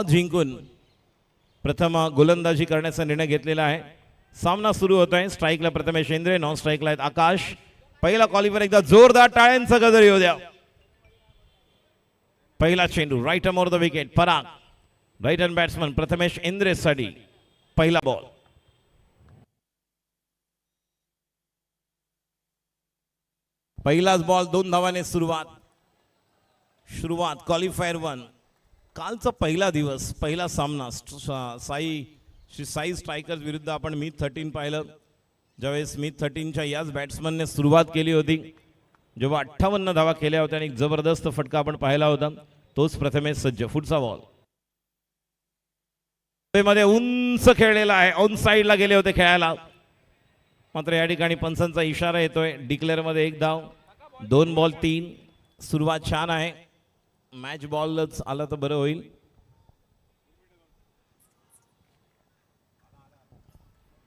जिंकून प्रथम गोलंदाजी करण्याचा निर्णय घेतलेला आहे. सामना सुरू होत आहे. स्ट्राईकला प्रथमेश इंद्रे, नॉन स्ट्राईकला आहेत आकाश. पहिला क्वालिफायर एकदा जोरदार टाळ्यांचा गजर येऊ द्या. पहिला चेंडू right arm over the wicket. Parag right hand batsman Prathamesh Indre साठी पहिला बॉल. पहिलाच बॉल 2 धावाने सुरुवात क्वालिफायर 1. कालचा पहिला दिवस, पहिला सामना श्री साई स्ट्रायकर्स विरुद्ध आपण मिथ 13 पाहिलं. ज्यावेळेस मिथ 13च्या याच बॅट्समनने सुरुवात केली होती, जेव्हा 58 धावा केल्या होत्या आणि एक जबरदस्त फटका आपण पाहिला होता. तोच प्रथमेश सज्ज. पुढचा बॉल मध्ये उंच खेळलेला आहे. ऑन साईडला गेले होते खेळायला, मात्र या ठिकाणी पंचांचा इशारा येतोय. डिक्लेअर मध्ये 1 धाव. 2 बॉल 3. सुरुवात छान आहे. मॅच बॉलच आला तर बरं होईल.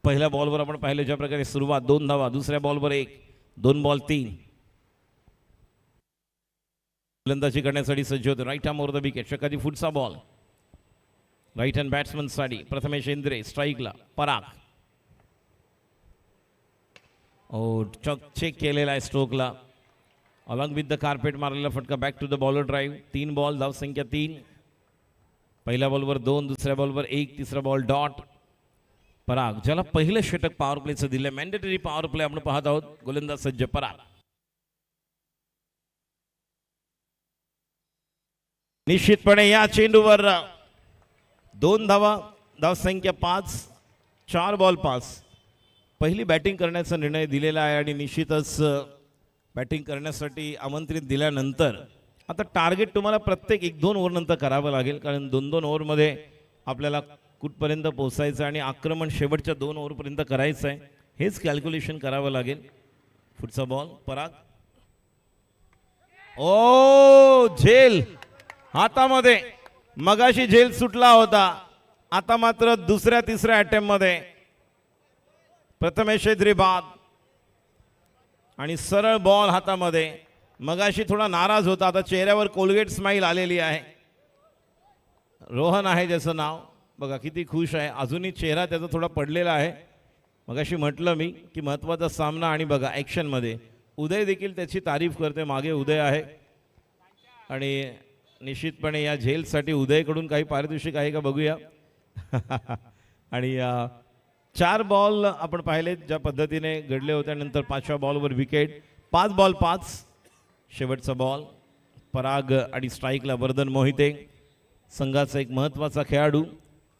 पहिल्या बॉलवर आपण पाहिलं ज्या प्रकारे सुरुवात 2 धावा, दुसऱ्या बॉलवर 1, 2 बॉल 3. गोलंदाजी करण्यासाठी सज्ज होते. Right arm over the wicket. षटकाची पुढचा बॉल राईट हँड बॅट्समन साठी प्रथमेश इंद्रे. स्ट्राईकला पराग. चेक केलेला आहे स्ट्रोकला. अलॉंग विथ द कार्पेट मारलेला फटका. Back to the bowler drive. 3 ball, धाव संख्या 3. पहिल्या बॉलवर 2, दुसऱ्या बॉलवर 1, तिसरा बॉल डॉट. पराग ज्याला पहिलं षटक पॉवर प्लेचं दिलं, मॅन्डेटरी पॉवर प्ले आपण पाहत आहोत. गोलंदाज सज्ज पराग. निश्चितपणे या चेंडूवर 2 धावा, धाव संख्या 5. 4 बॉल 5. पहिली बॅटिंग करण्याचा निर्णय दिलेला आहे आणि निश्चितच बॅटिंग करण्यासाठी आमंत्रित दिल्यानंतर आता टार्गेट तुम्हाला प्रत्येक 1-2 ओव्हर नंतर करावं लागेल, कारण 2-2 ओव्हरमध्ये आपल्याला कुठपर्यंत पोहोचायचं आणि आक्रमण शेवटच्या 2 ओव्हरपर्यंत करायचं आहे, हेच कॅल्क्युलेशन करावं लागेल. पुढचा बॉल पराग. झेल हातामध्ये. मगाशी झेल सुटला होता, आता मात्र दुसऱ्या तिसऱ्या अटेम्प्ट मध्ये प्रथमेश इंद्रे बाद आणि सरळ बॉल हातामध्ये. मगाशी थोडा नाराज होता, आता चेहऱ्यावर कोलगेट स्माइल आलेली आहे. रोहन आहे ज्याचं नाव, बघा किती खुश आहे. अजूनही चेहरा त्याचा थोडा पडलेला आहे. मगाशी म्हटलं मी की महत्त्वाचा सामना, आणि बघा ॲक्शनमध्ये उदय देखील त्याची तारीफ करते. मागे उदय आहे आणि निश्चितपणे या झेलसाठी उदयकडून काही पारितोषिक आहे का बघूया. आणि 4 बॉल आपण पाहिले ज्या पद्धतीने घडले होते. नंतर 5व्या बॉलवर विकेट. 5 बॉल 5. शेवटचा बॉल पराग आणि स्ट्राईकला वर्धन मोहिते. संघाचा एक महत्त्वाचा खेळाडू,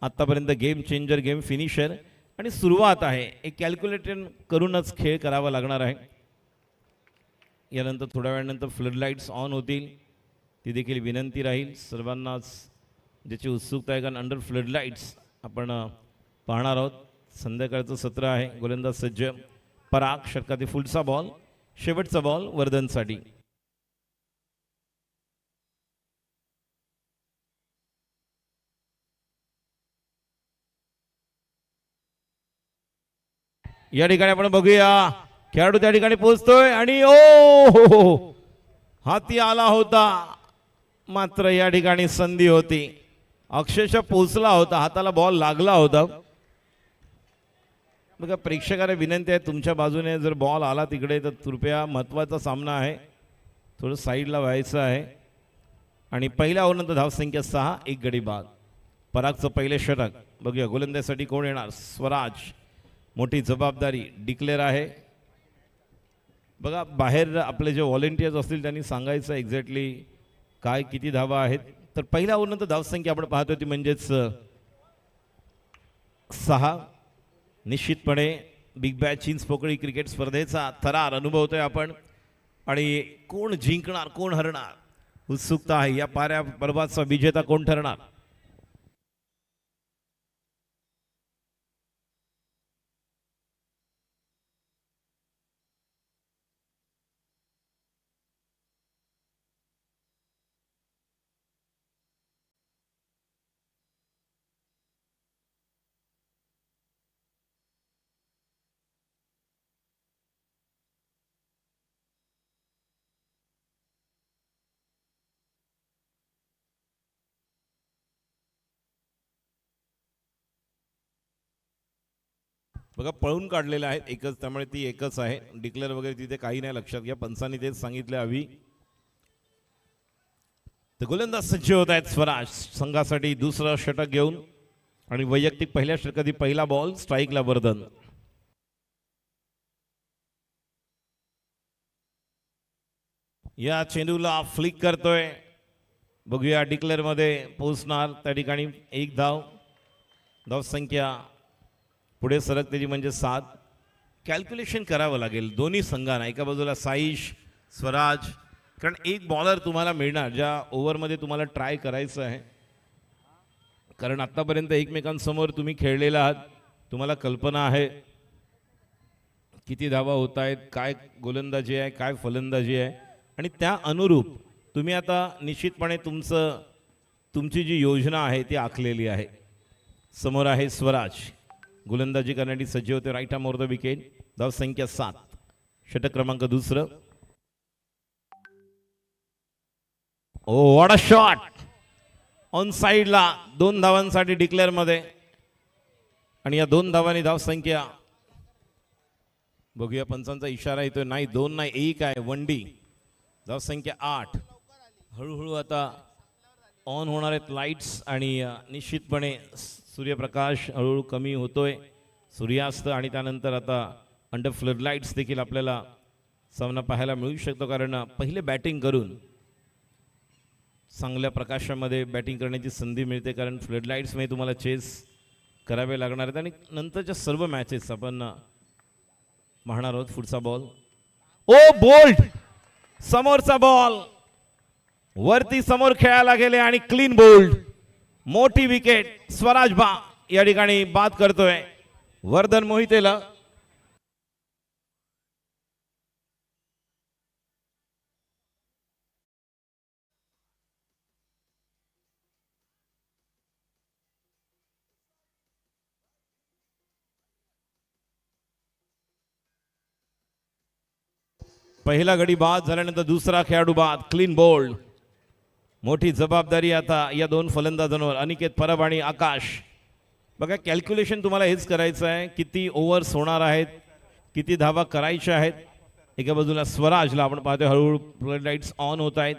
आत्तापर्यंत गेम चेंजर, गेम फिनिशर, आणि सुरुवात आहे. एक कॅल्क्युलेटेड करूनच खेळ करावा लागणार आहे. यानंतर थोड्या वेळानंतर फ्लड लाईट्स ऑन होतील, ती देखील विनंती राहील सर्वांनाच ज्याची उत्सुकता आहे, कारण अंडर फ्लड लाईट्स आपण पाहणार आहोत. संध्याकाळचं सत्र आहे. गोलंदाज सज्ज पराग. षटकातील पुढचा बॉल, शेवटचा बॉल वर्धनसाठी. या ठिकाणी आपण बघूया खेळाडू त्या ठिकाणी पोहोचतोय आणि हाती आला होता, मात्र या ठिकाणी संधी होती. अक्षरशः पोहोचला होता, हाताला बॉल लागला होता. बघा प्रेक्षकाला विनंती आहे, तुमच्या बाजूने जर बॉल आला तिकडे तर कृपया, महत्त्वाचा सामना आहे, थोडं साईडला व्हायचं आहे. आणि पहिल्या ओव्हरनंतर धावसंख्या 6, 1 गडी बाद. परागचं पहिले षटक. बघूया गोलंदाजीसाठी कोण येणार. स्वराज. मोठी जबाबदारी. डिक्लेअर आहे. बघा बाहेर आपले जे व्हॉलेंटियर्स असतील त्यांनी सांगायचं एक्झॅक्टली काय किती धावा आहेत. तर पहिल्या ओव्हरनंतर धावसंख्या आपण पाहतोय ती म्हणजेच 6. निश्चितपणे बिग बॅच चिंच पोकळी क्रिकेट स्पर्धेचा थरार अनुभवतोय आपण, आणि कोण जिंकणार कोण हरणार उत्सुकता आहे. या पाऱ्या पर्वाचा विजेता कोण ठरणार. बघा पळून काढलेले आहेत एकच, त्यामुळे ती एकच आहे. डिक्लेअर वगैरे तिथे काही नाही, लक्षात घ्या. पंचांनी तेच सांगितले हवी. तर गोलंदाज सज्ज होत आहेत स्वराज संघासाठी दुसरं षटक घेऊन. आणि वैयक्तिक पहिल्या षटकातील पहिला बॉल स्ट्राईकला वर्धन. या चेंडूला फ्लिक करतोय. बघूया डिक्लेअर मध्ये पोहोचणार. त्या ठिकाणी एक धाव. धाव संख्या पुढे सरकते ती म्हणजे 7. कॅल्क्युलेशन करावं लागेल दोन्ही संघांना. एका बाजूला साईश, स्वराज, कारण एक बॉलर तुम्हाला मिळणार ज्या ओव्हरमध्ये तुम्हाला ट्राय करायचं आहे. कारण आत्तापर्यंत एकमेकांसमोर तुम्ही खेळलेला आहात, तुम्हाला कल्पना आहे किती धावा होत आहेत, काय गोलंदाजी आहे, काय फलंदाजी आहे. आणि त्या अनुरूप तुम्ही आता निश्चितपणे तुमची जी योजना आहे ती आखलेली आहे. समोर आहे स्वराज, गोलंदाजी करण्यासाठी सज्ज होते. Right arm over the wicket. धाव संख्या 7. षटक क्रमांक दुसरं. Oh what a shot on साईडला. 2 धावांसाठी डिक्लेअर मध्ये. आणि या 2 धावांनी धाव संख्या बघूया. पंचांचा इशारा येतोय. नाही 2 नाही 1 आहे. 1 डी. धाव संख्या 8. हळूहळू आता ऑन होणार आहेत लाईट्स आणि निश्चितपणे सूर्यप्रकाश हळूहळू कमी होतोय. सूर्यास्त आणि त्यानंतर आता अंडर फ्लड लाईट्स देखील आपल्याला सामना पाहायला मिळू शकतो. कारण पहिले बॅटिंग करून चांगल्या प्रकाशामध्ये बॅटिंग करण्याची संधी मिळते. कारण फ्लड लाईट्समध्ये तुम्हाला चेस करावे लागणार आहेत. आणि नंतरच्या सर्व मॅचेस आपण पाहणार आहोत. पुढचा बॉल. ओ बोल्ड. समोरचा बॉल वरती समोर खेळायला गेले आणि क्लीन बोल्ड. मोठी विकेट. स्वराज या ठिकाणी बाद करतोय वर्धन मोहितेला. पहिला गडी बाद झाल्यानंतर दुसरा खेळाडू बाद. Clean bowled. मोठी जबाबदारी आता या 2 फलंदाजांवर. अनिकेत परब आणि आकाश. बघा कॅल्क्युलेशन तुम्हाला हेच करायचं आहे. किती ओव्हर्स होणार आहेत, किती धावा करायच्या आहेत. एका बाजूला स्वराजला आपण पाहतोय हळूहळू फ्लड लाईट्स ऑन होत आहेत.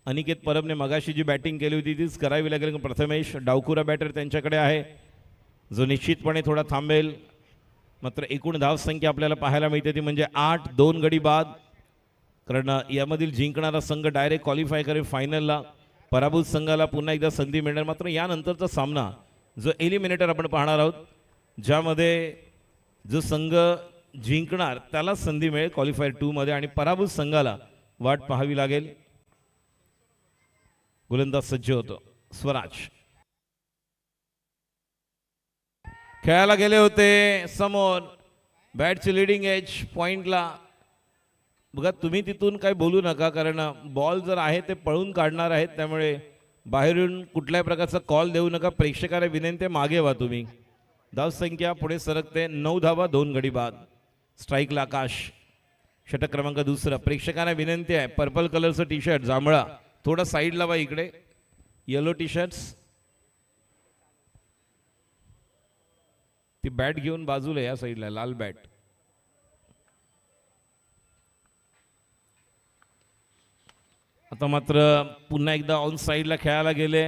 अनिकेत परबने मगाशी जी बॅटिंग केली होती तीच करावी लागेल. प्रथमेश डावकुरा बॅटर त्यांच्याकडे आहे जो निश्चितपणे थोडा थांबेल. मात्र एकूण धावसंख्या आपल्याला पाहायला मिळते ती म्हणजे 8. 2 गडी बाद. कारण यामधील जिंकणारा संघ डायरेक्ट क्वालिफाय करेल फायनलला. पराभूत संघाला पुन्हा एकदा संधी मिळणार. मात्र यानंतरचा सामना जो एलिमिनेटर आपण पाहणार आहोत, ज्यामध्ये जो संघ जिंकणार त्याला संधी मिळेल क्वालिफायर 2 मध्ये आणि पराभूत संघाला वाट पाहावी लागेल. गोलंदाज सज्ज होतो स्वराज. खेळायला गेले होते समोर. बॅटची लिडिंग एज पॉइंटला. बघा तुम्ही तिथून काही बोलू नका कारण बॉल जर आहे ते पळून काढणार आहेत. त्यामुळे बाहेरून कुठल्याही प्रकारचा कॉल देऊ नका. प्रेक्षकाला विनंती मागे व्हा तुम्ही. धावसंख्या पुढे सरकते. 9 धावा 2 गडी बाद. स्ट्राईकला आकाश. षटक क्रमांक दुसरा. प्रेक्षकांना विनंती आहे पर्पल कलरचं टी शर्ट जांभळा थोडं साईडला वा. इकडे येलो टी शर्ट्स. ती बॅट घेऊन बाजूला या साईडला लाल बॅट. आता मात्र पुन्हा एकदा ऑन साईडला खेळायला गेले.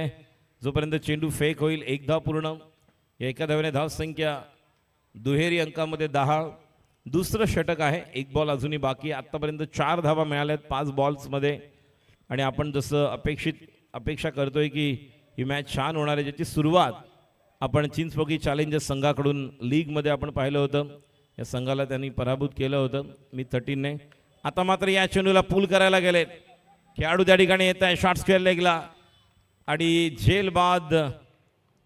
जोपर्यंत चेंडू फेक होईल 1 धाव पूर्ण. या एका धावेने धाव संख्या दुहेरी अंकामध्ये 10. दुसरं षटक आहे. 1 बॉल अजूनही बाकी. आतापर्यंत 4 धावा मिळाल्यात 5 बॉल्समध्ये. आणि आपण जसं अपेक्षा करतोय की ही मॅच छान होणार आहे, ज्याची सुरुवात आपण चिंचपोकी चॅलेंजर्स संघाकडून लीगमध्ये आपण पाहिलं होतं. या संघाला त्यांनी पराभूत केलं होतं मी-13 ने. आता मात्र या चेंडूला पूल करायला गेलेत. खेळाडू त्या ठिकाणी येत आहे शॉर्ट स्क्वेअर लेगला आणि झेल बाद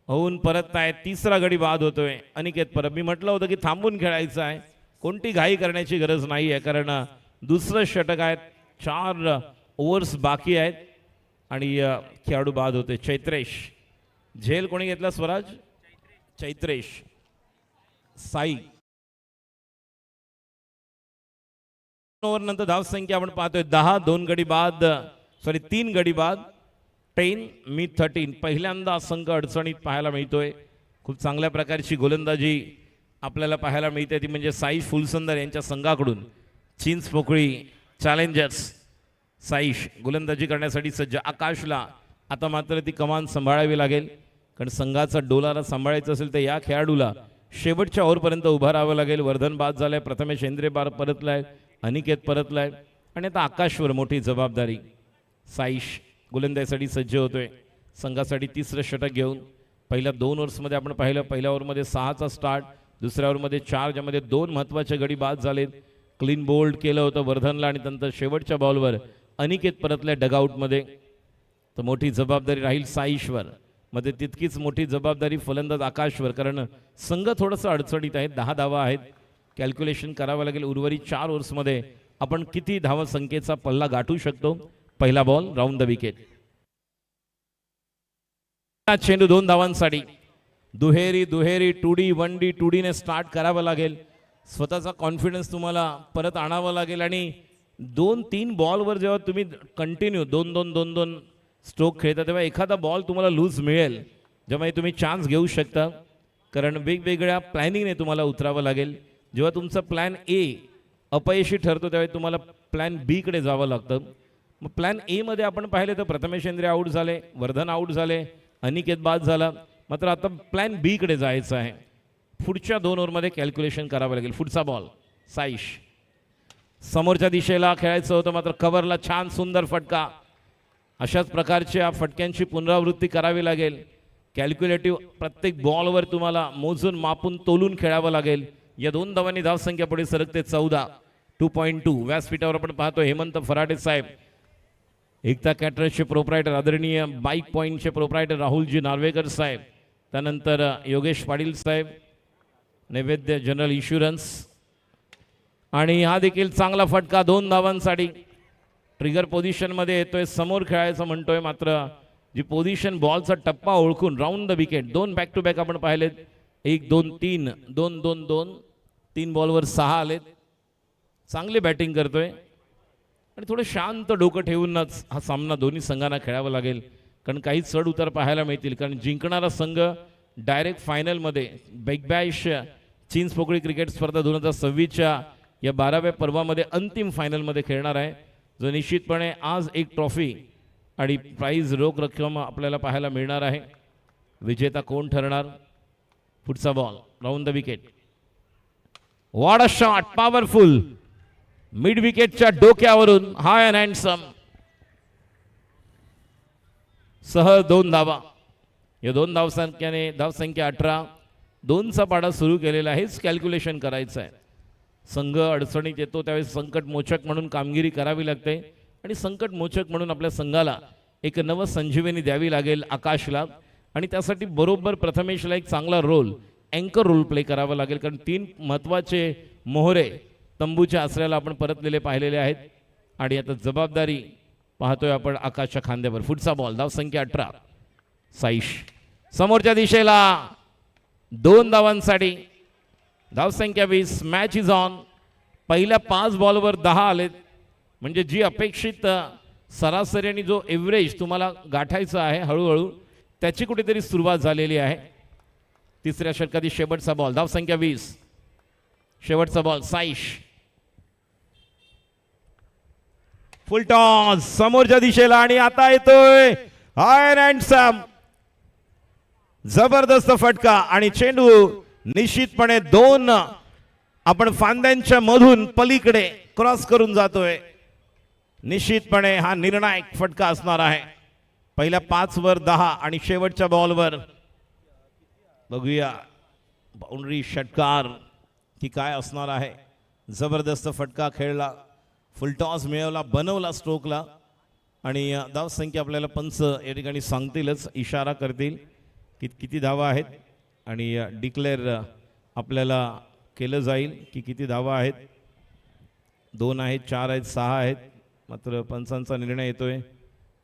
होऊन परत आहे. तिसरा गडी बाद होतोय. अनिकेत परब. मी म्हटलं होतं की थांबून खेळायचं आहे, कोणती घाई करण्याची गरज नाही आहे कारण दुसरं षटक आहे. 4 ओव्हर्स बाकी आहेत आणि खेळाडू बाद होते. चैत्रेश. झेल कोणी घेतला स्वराज? चैत्रेश. साई. ओव्हर नंतर धावसंख्या आपण पाहतोय 10. 2 गडी बाद 3 गडी बाद. 10 मी-13. पहिल्यांदा संघ अडचणीत पाहायला मिळतोय. खूप चांगल्या प्रकारची गोलंदाजी आपल्याला पाहायला मिळते ती म्हणजे साईश फुलसुंदर यांच्या संघाकडून चिंचपोकळी चॅलेंजर्स. साईश गोलंदाजी करण्यासाठी सज्ज. आकाशला आता मात्र ती कमान सांभाळावी लागेल, कारण संघाचा डोलारा सांभाळायचं असेल तर या खेळाडूला शेवटच्या ओव्हरपर्यंत उभं राहावं लागेल. वर्धन बाद झालाय, प्रथमेश हेंद्रे बार परतलाय, अनिकेत परतलाय आणि आता आकाशवर मोठी जबाबदारी. साईश गोलंदाजीसाठी सज्ज होतोय संघासाठी तिसरं षटक घेऊन. पहिल्या 2 ओव्हर्समध्ये आपण पाहिलं, पहिल्या ओव्हरमध्ये 6चा स्टार्ट, दुसऱ्या ओव्हरमध्ये 4, ज्यामध्ये 2 महत्त्वाचे गडी बाद झालेत. क्लीन बोल्ड केलं होतं वर्धनला आणि नंतर शेवटच्या बॉलवर अनिकेत परतल्या डगआउटमध्ये. तर मोठी जबाबदारी राहील साईशवर, मध्ये तितकीच मोठी जबाबदारी फलंदाज आकाशवर, कारण संघ थोडंसं अडचणीत आहे. 10 धावा आहेत, कॅल्क्युलेशन करावं लागेल. उर्वरित 4 ओव्हर्समध्ये आपण किती धावा संख्येचा पल्ला गाठू शकतो. पहिला बॉल राऊंड द विकेट. चेंडू 2 धावांसाठी. दुहेरी 2D 1D 2D ने स्टार्ट करावं लागेल. स्वतःचा कॉन्फिडन्स तुम्हाला परत आणावं लागेल आणि 2-3 बॉलवर जेव्हा तुम्ही कंटिन्यू 2-2 स्ट्रोक खेळता तेव्हा एखादा बॉल तुम्हाला लूज मिळेल, जेव्हा तुम्ही चान्स घेऊ शकता, कारण वेगवेगळ्या प्लॅनिंगने तुम्हाला उतरावं लागेल. जेव्हा तुमचा प्लॅन ए अपयशी ठरतो त्यावेळी तुम्हाला प्लॅन बी कडे जावं लागतं. मग प्लॅन ए मध्ये आपण पाहिले तर प्रथमेश हेंद्रे आऊट झाले, वर्धन आऊट झाले, अनिकेत बाद झाला. मात्र आता प्लॅन बी कडे जायचं आहे. पुढच्या 2 ओव्हरमध्ये कॅल्क्युलेशन करावं लागेल. पुढचा बॉल साईश समोरच्या दिशेला खेळायचं होतं, मात्र कव्हरला छान सुंदर फटका. अशाच प्रकारच्या फटक्यांची पुनरावृत्ती करावी लागेल. कॅल्क्युलेटिव्ह प्रत्येक बॉलवर तुम्हाला मोजून मापून तोलून खेळावं लागेल. या 2 धावांनी धावसंख्या पुढे सरकते 14. 2.2. व्यासपीठावर आपण पाहतो हेमंत फराटे साहेब, एकता कॅटरर्सचे प्रोप्रायटर, आदरणीय बाईक पॉईंटचे प्रोप्रायटर राहुलजी नार्वेकर साहेब, त्यानंतर योगेश पाटील साहेब, नैवेद्य जनरल इन्शुरन्स. आणि हा देखील चांगला फटका 2 धावांसाठी. ट्रिगर पोझिशनमध्ये येतोय, समोर खेळायचं म्हणतोय, मात्र जी पोझिशन बॉलचा टप्पा ओळखून round the wicket. 2 back to back आपण पाहिलेत. 1 2 3 2 2 2 3 बॉलवर 6 आलेत. चांगली बॅटिंग करतोय आणि थोडं शांत डोकं ठेवूनच हा सामना दोन्ही संघांना खेळावा लागेल, कारण काही चढ उतार पाहायला मिळतील. कारण जिंकणारा संघ डायरेक्ट फायनलमध्ये बिग बॅश चिंचपोकळी क्रिकेट स्पर्धा 2026च्या या 12व्या पर्वामध्ये अंतिम फायनलमध्ये खेळणार आहे, जो निश्चितपणे आज एक ट्रॉफी आणि प्राइज रोख रक्कम आपल्याला पाहायला मिळणार आहे. विजेता कोण ठरणार. पुढचा ball round the wicket. What a shot, powerful, mid विकेटच्या डोक्यावरून हाय अँड हँडसम, सहज 2 धावा. या 2 धावसंख्याने धावसंख्या 18. 2चा पाडा सुरू केलेला आहे. हेच कॅल्क्युलेशन करायचं आहे. संघ अडचणीत येतो त्यावेळेस संकट मोचक म्हणून कामगिरी करावी लागते आणि संकट मोचक म्हणून आपल्या संघाला एक नवसंजीवनी द्यावी लागेल आकाशला. आणि त्यासाठी बरोबर प्रथमेशला एक चांगला रोल, अँकर रोल प्ले करावा लागेल, कारण 3 महत्त्वाचे मोहरे तंबूच्या आसऱ्याला आपण परतलेले पाहिलेले आहेत. आणि आता जबाबदारी पाहतोय आपण आकाशच्या खांद्यावर. पुढचा बॉल धावसंख्या 18. साईश समोरच्या दिशेला 2 धावांसाठी. धावसंख्या 20. Match is on. पहिल्या 5 बॉलवर 10 आलेत, म्हणजे जी अपेक्षित सरासरी आणि जो एव्हरेज तुम्हाला गाठायचा आहे हळूहळू त्याची कुठेतरी सुरुवात झालेली आहे. तिसऱ्या षटकातील शेवटचा बॉल धावसंख्या 20. शेवटचा बॉल साईश फुल टॉस समोरच्या दिशेला आणि आता येतोय हाय अँड सम, जबरदस्त फटका आणि चेंडू निश्चितपणे 2 आपण फांद्यांच्या मधून पलीकडे क्रॉस करून जातोय. निश्चितपणे हा निर्णायक फटका असणार आहे. पहिल्या 5 वर 10 आणि शेवटच्या बॉलवर बघूया बाउंड्री षटकार की काय असणार आहे. जबरदस्त फटका खेळला, फुलटॉस मिळवला, बनवला स्ट्रोकला आणि धावसंख्या आपल्याला पंच या ठिकाणी सांगतीलच, इशारा करतील की किती धावा आहेत आणि डिक्लेअर आपल्याला केलं जाईल की किती धावा आहेत. 2 आहेत, 4 आहेत, 6 आहेत, मात्र पंचांचा निर्णय येतोय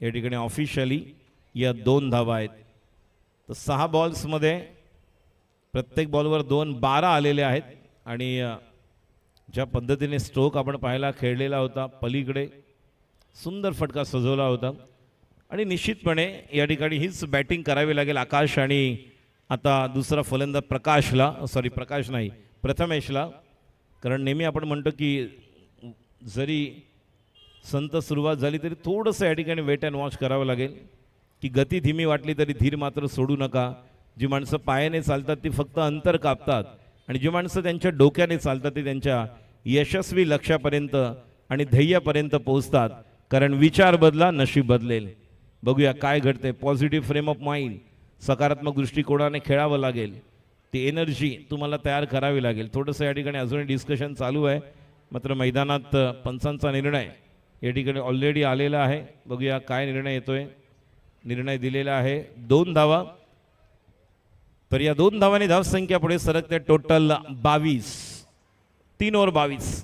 या ठिकाणी ऑफिशियली या 2 धावा आहेत. तर 6 बॉल्समध्ये प्रत्येक बॉलवर 2 12 आलेले आहेत आणि ज्या पद्धतीने स्ट्रोक आपण पाहायला खेळलेला होता, पलीकडे सुंदर फटका सजवला होता आणि निश्चितपणे या ठिकाणी हीच बॅटिंग करावी लागेल आकाश. आणि आता दुसरा फलंदाज प्रकाश नाही, प्रथमेशला. कारण नेहमी आपण म्हणतो की जरी संत सुरुवात झाली तरी थोडंसं या ठिकाणी वेट अँड वॉच करावं लागेल, की गती धीमी वाटली तरी धीर मात्र सोडू नका. जी माणसं पायाने चालतात ती फक्त अंतर कापतात आणि जी माणसं त्यांच्या डोक्याने चालतात ती त्यांच्या यशस्वी लक्ष्यापर्यंत आणि ध्येयापर्यंत पोहोचतात. कारण विचार बदला नशीब बदलेल. बघूया काय घडते. पॉझिटिव्ह फ्रेम ऑफ माइंड, सकारात्मक दृष्टिकोनाने खेळावं लागेल. ती एनर्जी तुम्हाला तयार करावी लागेल. थोडंसं या ठिकाणी अजूनही डिस्कशन चालू आहे, मात्र मैदानात पंचांचा निर्णय या ठिकाणी ऑलरेडी आलेला आहे. बघूया काय निर्णय येतोय. निर्णय दिलेला आहे 2 धावा. तर या 2 धावांनी धावसंख्या पुढे सरकते. Total 22, 3 over 22.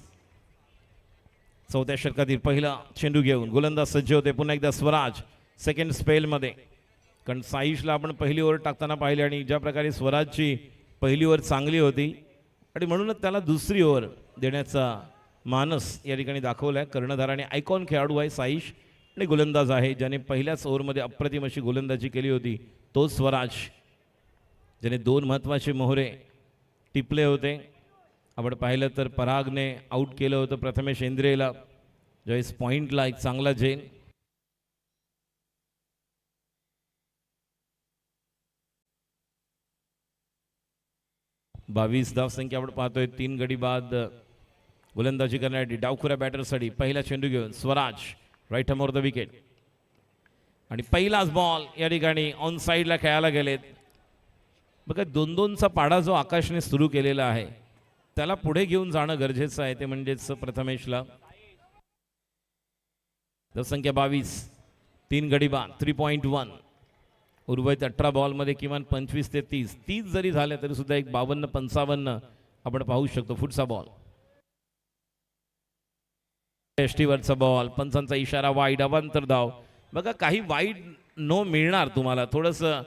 चौथ्या षटकातील पहिला चेंडू घेऊन गोलंदाज सज्ज होते. पुन्हा एकदा स्वराज सेकंड स्पेलमध्ये. कारण साईशला आपण पहिली ओव्हर टाकताना पाहिले आणि ज्या प्रकारे स्वराजची पहिली ओव्हर चांगली होती आणि म्हणूनच त्याला दुसरी ओव्हर देण्याचा मानस या ठिकाणी दाखवला आहे. कर्णधार आणि आयकॉन खेळाडू आहे साईश आणि गोलंदाज आहे ज्याने पहिल्याच ओव्हरमध्ये अप्रतिम अशी गोलंदाजी केली होती तो स्वराज, ज्याने 2 महत्त्वाचे मोहरे टिपले होते. आपण पाहिलं तर परागने आऊट केलं होतं प्रथमेश इंद्रेला, ज्यावेळेस पॉईंटला एक चांगला झेल. बावीस धावसंख्या आपण पाहतोय. 3 गडी बाद गोलंदाजी करण्यासाठी डावखुऱ्या बॅटरसाठी पहिला चेंडू घेऊन Swaraj right more the wicket आणि पहिलाच बॉल या ठिकाणी ऑन साईडला खेळायला गेलेत. बघा 2-2चा पाडा जो आकाशने सुरू केलेला आहे त्याला पुढे घेऊन जाणं गरजेचं आहे. ते म्हणजेच प्रथमेशला. धावसंख्या 22, 3 गडी बाद 3.1. उर्वरित 18 बॉलमध्ये किमान 25 ते 30 जरी झाले तरी सुद्धा एक 52-55 आपण पाहू शकतो. पुढचा बॉल एसटीवरचा बॉल, पंचांचा इशारा वाईड, अवांतर धाव. बघा काही वाईड नो मिळणार तुम्हाला. थोडंसं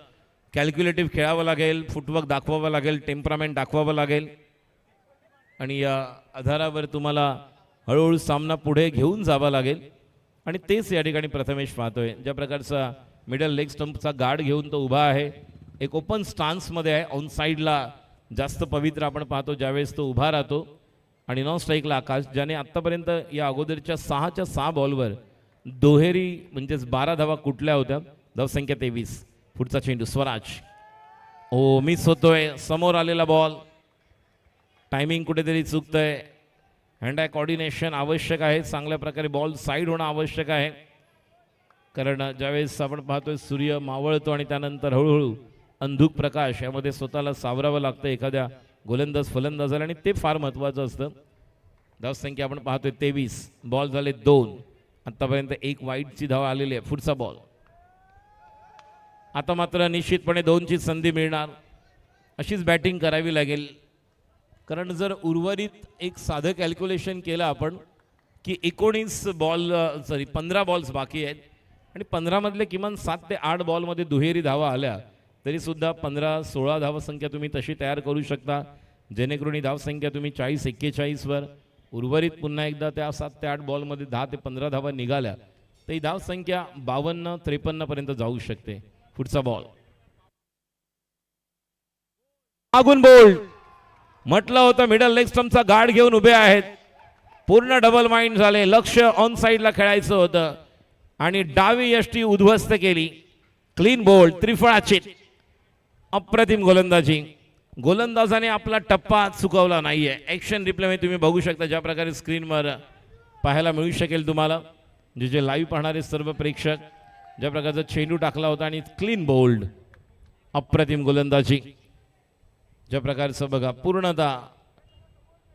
कॅल्क्युलेटिव्ह खेळावं लागेल, फुटवर्क दाखवावं लागेल, टेम्परामेंट दाखवावं लागेल आणि या आधारावर तुम्हाला हळूहळू सामना पुढे घेऊन जावा लागेल. आणि तेच या ठिकाणी प्रथमेश पाहतोय. ज्या प्रकारचा मिडल लेग स्टंपचा गार्ड घेऊन तो उभा आहे, एक ओपन स्टान्समध्ये आहे. ऑन साईडला जास्त पवित्र आपण पाहतो ज्यावेळेस तो उभा राहतो. आणि नॉन स्ट्राईकला आकाश, ज्याने आत्तापर्यंत या अगोदरच्या 6च्या 6 बॉलवर दुहेरी म्हणजेच 12 धावा कुठल्या होत्या. धावसंख्या 23. पुढचा चेंडू स्वराज, ओ मिस होतोय. समोर आलेला बॉल, टायमिंग कुठेतरी चुकतंय. हँड आय कॉर्डिनेशन आवश्यक आहे. चांगल्या प्रकारे बॉल साईड होणं आवश्यक आहे. कारण ज्यावेळेस आपण पाहतोय सूर्य मावळतो आणि त्यानंतर हळूहळू अंधुक प्रकाश यामध्ये स्वतःला सावरावं लागतं एखाद्या गोलंदाज फलंदाजाला आणि ते फार महत्त्वाचं असतं. धावसंख्या आपण पाहतोय 23. बॉल झाले 2. आत्तापर्यंत 1 वाईडची धाव आलेली आहे. पुढचा बॉल. आता मात्र निश्चितपणे 2ची संधी मिळणार. अशीच बॅटिंग करावी लागेल. कारण जर उर्वरित एक साधं कॅल्क्युलेशन केलं आपण की 15 बॉल्स बाकी आहेत आणि 15 मधले किमान 7 ते 8 बॉलमध्ये दुहेरी धावा आल्या तरीसुद्धा 15-16 धावसंख्या तुम्ही तशी तयार करू शकता जेणेकरून ही धावसंख्या तुम्ही 40-41वर उर्वरित पुन्हा एकदा त्या 7 ते 8 बॉलमध्ये 10 ते 15 धावा निघाल्या तर ही धावसंख्या 52-53 पर्यंत जाऊ शकते. पुढचा बॉल मागून बोल्ड. म्हटलं होतं मिडल लेग स्टंपचा गार्ड घेऊन उभे आहेत. पूर्ण डबल माइंड झाले. लक्ष ऑन साईडला खेळायचं होतं आणि डावी यष्टी उद्ध्वस्त केली. क्लीन बोल्ड, त्रिफळाची अप्रतिम गोलंदाजी. गोलंदाजाने आपला टप्पा चुकवला नाहीये. ॲक्शन रिप्लेमध्ये तुम्ही बघू शकता ज्या प्रकारे स्क्रीनवर पाहायला मिळू शकेल तुम्हाला, जे लाईव्ह पाहणारे सर्व प्रेक्षक, ज्या प्रकारचा चेंडू टाकला होता आणि क्लीन बोल्ड, अप्रतिम गोलंदाजी. ज्या प्रकारचं बघा पूर्णतः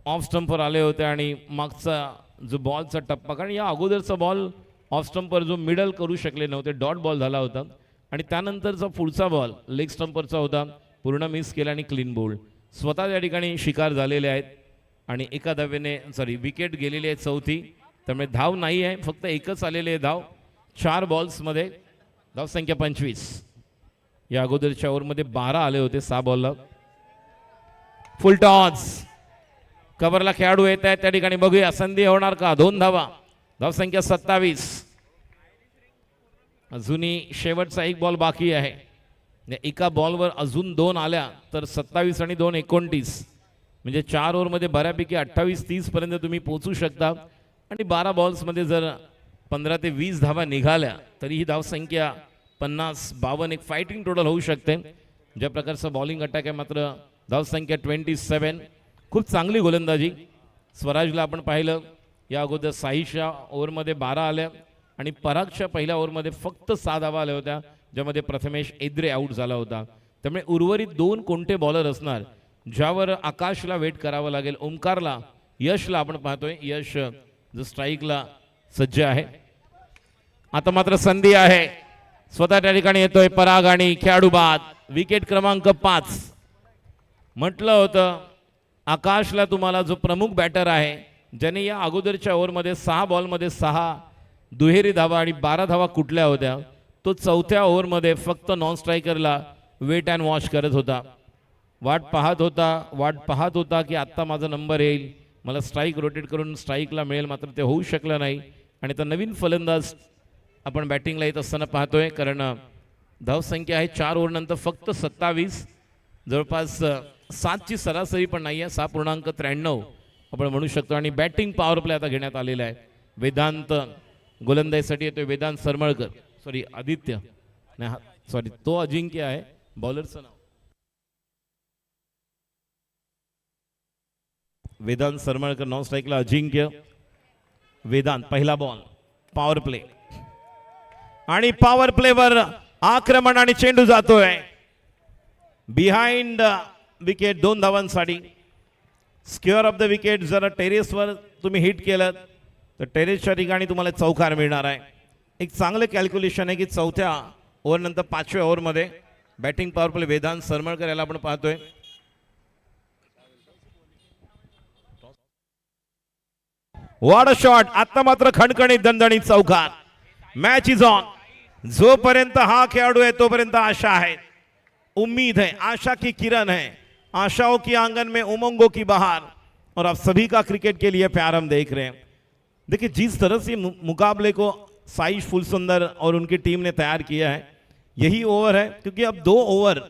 ऑफ स्टंपवर आले होते आणि मागचा जो बॉलचा टप्पा, कारण या अगोदरचा बॉल ऑफ स्टंपवर जो मिडल करू शकले नव्हते, डॉट बॉल झाला होता आणि त्यानंतरचा पुढचा बॉल लेग स्टंपवरचा होता, पूर्ण मिस केला आणि क्लीन बोल्ड. स्वतः या ठिकाणी शिकार झालेले आहेत आणि एका धावेने विकेट गेलेली आहे चौथी. त्यामुळे धाव नाही आहे, फक्त एकच आलेले आहे धाव 4 बॉल्समध्ये. धावसंख्या 25. या अगोदरच्या ओव्हरमध्ये 12 आले होते 6 बॉलला. फुल टॉस, कव्हरला खेळाडू येत आहेत त्या ठिकाणी. बघूया संधी होणार का. 2 धावा. धावसंख्या 27. अजूनही शेवटचा 1 बॉल बाकी आहे. एका बॉलवर अजून 2 आल्या तर 27 आणि 2 29. म्हणजे 4 ओव्हरमध्ये बऱ्यापैकी 28-30 पर्यंत तुम्ही पोहोचू शकता आणि 12 बॉल्समध्ये जर 15 ते 20 धावा निघाल्या तरी ही धावसंख्या 50-52 एक फायटिंग टोटल होऊ शकते. ज्या प्रकारचं बॉलिंग अटॅक आहे मात्र धावसंख्या 27. खूप चांगली गोलंदाजी. स्वराजला आपण पाहिलं या अगोदर साईच्या ओव्हरमध्ये 12 आल्या आणि परागच्या पहिल्या ओव्हरमध्ये फक्त 6 धावा आल्या होत्या, ज्यामध्ये प्रथमेश एद्रे आऊट झाला होता. त्यामुळे उर्वरित 2 कोणते बॉलर असणार ज्यावर आकाशला वेट करावं लागेल. ओमकारला, यशला आपण पाहतोय, यश जो स्ट्राईकला सज्ज आहे. आता मात्र संधी आहे, स्वतः त्या ठिकाणी येतोय पराग आणि खेळाडू बाद. विकेट क्रमांक 5. म्हटलं होतं आकाशला तुम्हाला जो प्रमुख बॅटर आहे ज्याने या अगोदरच्या ओव्हरमध्ये 6 बॉलमध्ये 6 दुहेरी धावा आणि 12 धावा कुठल्या होत्या, तो चौथ्या ओव्हरमध्ये फक्त नॉन स्ट्रायकरला वेट अँड वॉच करत होता. वाट पाहत होता की आत्ता माझा नंबर येईल, मला स्ट्राईक रोटेट करून स्ट्राईकला मिळेल, मात्र ते होऊ शकलं नाही. आणि तर नवीन फलंदाज आपण बॅटिंगला येत असताना पाहतोय, कारण धावसंख्या आहे 4 ओव्हरनंतर फक्त 27, जवळपास 7ची सरासरी पण नाही आहे, 6.93 आपण म्हणू शकतो. आणि बॅटिंग पॉवर प्ले आता घेण्यात आलेला आहे. वेदांत गोलंदाजीसाठी येतोय, वेदांत सरमळकर, सॉरी आदित्य नाही, सॉरी तो अजिंक्य आहे बॉलरचं नाव. वेदांत सरमळकर नॉन स्ट्राईकला अजिंक्य. वेदांत पहिला बॉल पॉवर प्ले आणि पॉवर प्लेवर आक्रमण आणि चेंडू जातोय बिहाइंड विकेट 2 धावांसाठी. स्क्वेअर ऑफ द विकेट जर टेरेसवर तुम्ही हिट केलं तर टेरेसच्या ठिकाणी तुम्हाला चौकार मिळणार आहे. एक चांगलं कॅल्क्युलेशन आहे की चौथ्या ओव्हरनंतर 5व्या ओव्हरमध्ये batting power play Vedanta Sarmalkar याला आपण पाहतोय. What a shot. आता मात्र खणखणीत दणदणीत चौकार. Match is on. जोपर्यंत हा खेळाडू आहे तोपर्यंत आशा है, उम्मीद है, आशा की किरण है, आशाओं की आंगन में उमंगों की बहार, और आप सभी का क्रिकेट के लिए प्यार हम देख रहे हैं. देखिए जिस तरह से मुकाबले को साइश फुलसुंदर और उनकी टीम ने तैयार किया है, यही ओवर है, क्योंकि अब 2 ओवर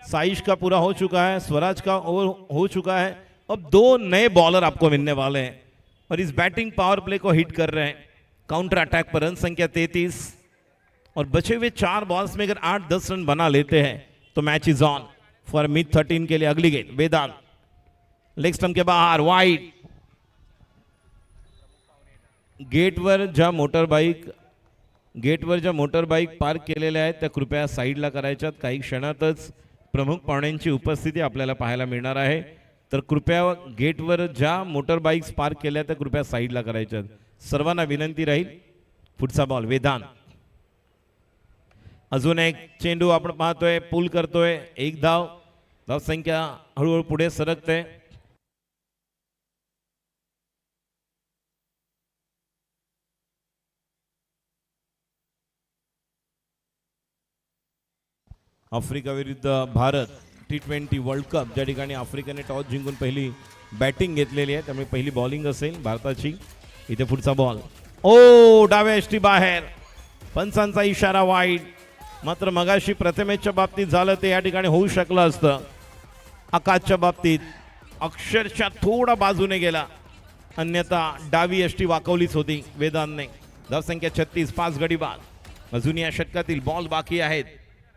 साइश का पूरा हो चुका है, स्वराज का ओवर हो चुका है, अब 2 नए बॉलर आपको मिलने वाले हैं और इस बैटिंग पावर प्ले को हिट कर रहे हैं. काउंटर अटैक पर रन संख्या 33 और बचे हुए 4 बॉल्स में अगर 8-10 रन बना लेते हैं तो match is on for mid 13 के लिए. अगली गेंद वेदांत लेग स्टंप के बाहर वाइड. गेटवर ज्या मोटरबाईक पार्क केलेल्या आहेत त्या कृपया साईडला करायच्यात. काही क्षणातच प्रमुख पाहुण्यांची उपस्थिती आपल्याला पाहायला मिळणार आहे, तर कृपया गेटवर ज्या मोटरबाईक्स पार्क केल्या त्या कृपया साईडला करायच्यात. सर्वांना विनंती राहील. पुढचा बॉल वेदांत. अजून एक चेंडू आपण पाहतोय, पुल करतोय. 1 धाव. धावसंख्या हळूहळू पुढे सरकते. आफ्रिका विरुद्ध भारत T20 वर्ल्ड कप, ज्या ठिकाणी आफ्रिकेने टॉस जिंकून पहिली बॅटिंग घेतलेली आहे, त्यामुळे पहिली बॉलिंग असेल भारताची. इथे पुढचा बॉल डाव्या यष्टी बाहेर. पंचांचा इशारा वाईड. मात्र मगाशी प्रथमेशच्या बाबतीत झालं ते या ठिकाणी होऊ शकलं असतं. आकाशच्या बाबतीत अक्षरशः थोडा बाजूने गेला, अन्यथा डावी यष्टी वाकवलीच होती वेदांतने. धावसंख्या 36, 5 गडी बाद. अजून या षटकातील बॉल बाकी आहेत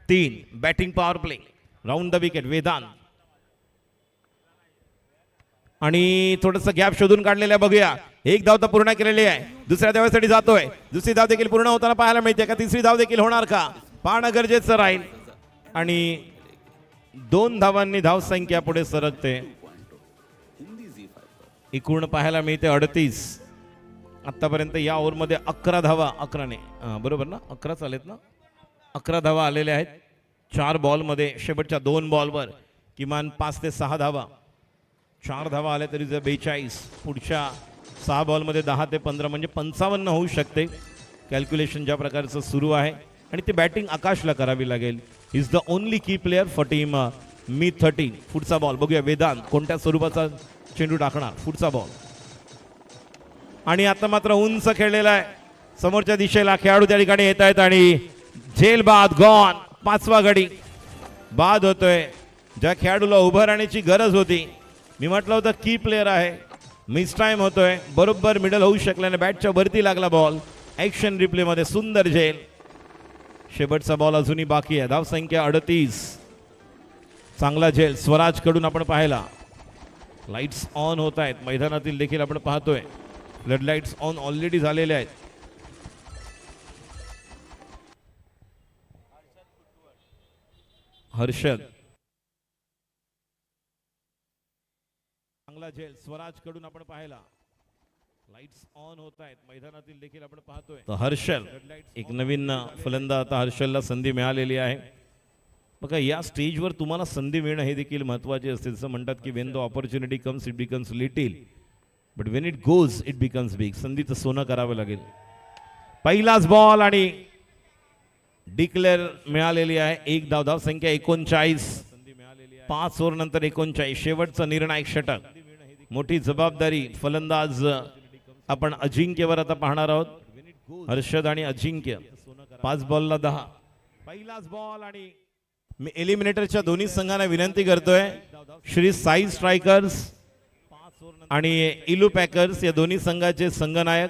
3. Batting power play round the wicket Vedant. आणि थोडंसं गॅप शोधून काढलेला बघूया. 1 धाव तर पूर्ण केलेली आहे, दुसऱ्या धावेसाठी जातोय. दुसरी धाव देखील पूर्ण होताना पाहायला मिळते का? तिसरी धाव देखील होणार का? पाहणं गरजेचं राहील. आणि 2 धावांनी धावसंख्या पुढे सरकते. एकूण पाहायला मिळते 38. आतापर्यंत या ओव्हरमध्ये 11 धावा, 11 ने बरोबर ना, 11 चालेत ना, 11 धावा आलेल्या आहेत 4 बॉलमध्ये. शेवटच्या 2 बॉलवर किमान 5 ते 6 धावा. 4 धावा आल्या तरी जर 42, पुढच्या 6 बॉलमध्ये 10 ते 15 म्हणजे 55 होऊ शकते. कॅल्क्युलेशन ज्या प्रकारचं सुरू आहे आणि ती बॅटिंग आकाशला करावी लागेल. इज द ओनली की प्लेयर फॉर टीम मी 13. पुढचा बॉल बघूया वेदांत कोणत्या स्वरूपाचा चेंडू टाकणार. पुढचा बॉल आणि आता मात्र उंच खेळलेला आहे समोरच्या दिशेला. खेळाडू त्या ठिकाणी येत आहेत आणि झेल बाद गॉन. 5वा गडी बाद होतोय. ज्या खेळाडूला उभं राहण्याची गरज होती मी म्हटलं होतं की प्लेअर आहे, मिस टाइम होतोय, बरोबर मिडल होऊ शकल्याने बॅटच्या वरती लागला बॉल. ॲक्शन रिप्ले मध्ये सुंदर झेल. शेवटचा बॉल अजूनही बाकी आहे. धावसंख्या 38. चांगला झेल स्वराज कडून आपण पाहिला. लाईट्स ऑन होत आहेत मैदानातील देखील आपण पाहतोय. फ्लड लाईट्स ऑन ऑलरेडी झालेले आहेत. हर्षद चांगला झेल स्वराज कडून आपण पाहिला. लाईट्स ऑन होत आहेत मैदानातील देखील आपण पाहतोय. तर हर्षल एक नवीन फलंदाज. आता हर्षलला संधी मिळालेली आहे. बघा या स्टेजवर तुम्हाला संधी मिळणं हे देखील महत्त्वाचे असते. जसं म्हणतात की when the opportunity comes it becomes little but when it goes it becomes big. संधीचं सोनं करावं लागेल. पहिलाच बॉल आणि डिक्लेअर मिळालेली आहे. एक धाव. धावसंख्या 39. 5 ओव्हर नंतर 39. शेवटचा निर्णायक षटक. मोठी जबाबदारी. फलंदाज आपण अजिंक्यवर आता पाहणार आहोत. हर्षद आणि अजिंक्य. 5 बॉलला 10. पहिलाच बॉल आणि मी एलिमिनेटरच्या दोन्ही संघांना विनंती करतोय. श्री साई स्ट्रायकर्स आणि इलू पॅकर्स या दोन्ही संघाचे संघनायक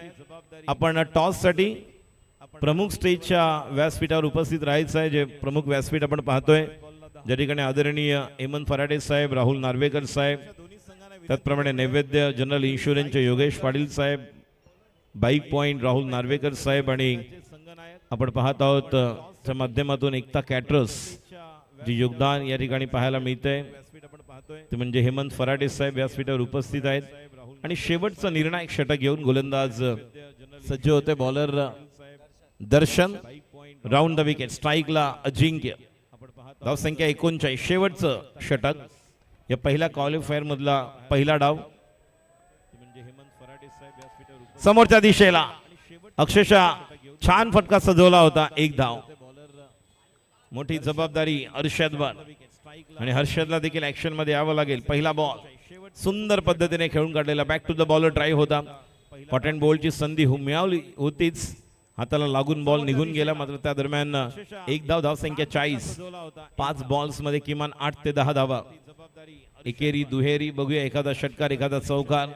आपण टॉस साठी प्रमुख स्टेजच्या व्यासपीठावर उपस्थित राहायचं आहे. जे प्रमुख व्यासपीठ आपण पाहतोय ज्या ठिकाणी आदरणीय हेमंत फराडे साहेब, राहुल नार्वेकर साहेब, त्याचप्रमाणे नैवेद्य जनरल इन्शुरन्सचे योगेश पाटील साहेब, बाईक पॉइंट राहुल नार्वेकर साहेब आणि आपण पाहत आहोत त्या माध्यमातून एकता कॅटरर्स जे योगदान या ठिकाणी पाहायला मिळतंय ते म्हणजे हेमंत फराडे साहेब व्यासपीठावर उपस्थित आहेत. आणि शेवटचा निर्णायक षटक घेऊन गोलंदाज सज्ज होते. Bowler Darshan. Round the wicket. स्ट्राईकला अजिंक्य. धावसंख्या 39. शेवटचं षटक या पहिल्या क्वालिफायर मधला पहिला डाव. समोरच्या दिशेला अक्षरशः छान फटका सजवला होता. 1 धाव. मोठी जबाबदारी हर्षदवर आणि हर्षदला देखील ऍक्शन मध्ये यावं लागेल. पहिला बॉल सुंदर पद्धतीने खेळून काढलेला. Back to the bowler drive होता. हॉट अँड बॉलची संधी मिळाली होतीच. हाताला लागून बॉल निघून गेला. मात्र त्या दरम्यान 1 धाव. धावसंख्या 40. 5 बॉल्स मध्ये किमान 8 ते 10 धावा. एकेरी दुहेरी बघूया. एखादा षटकार, एखादा चौकार.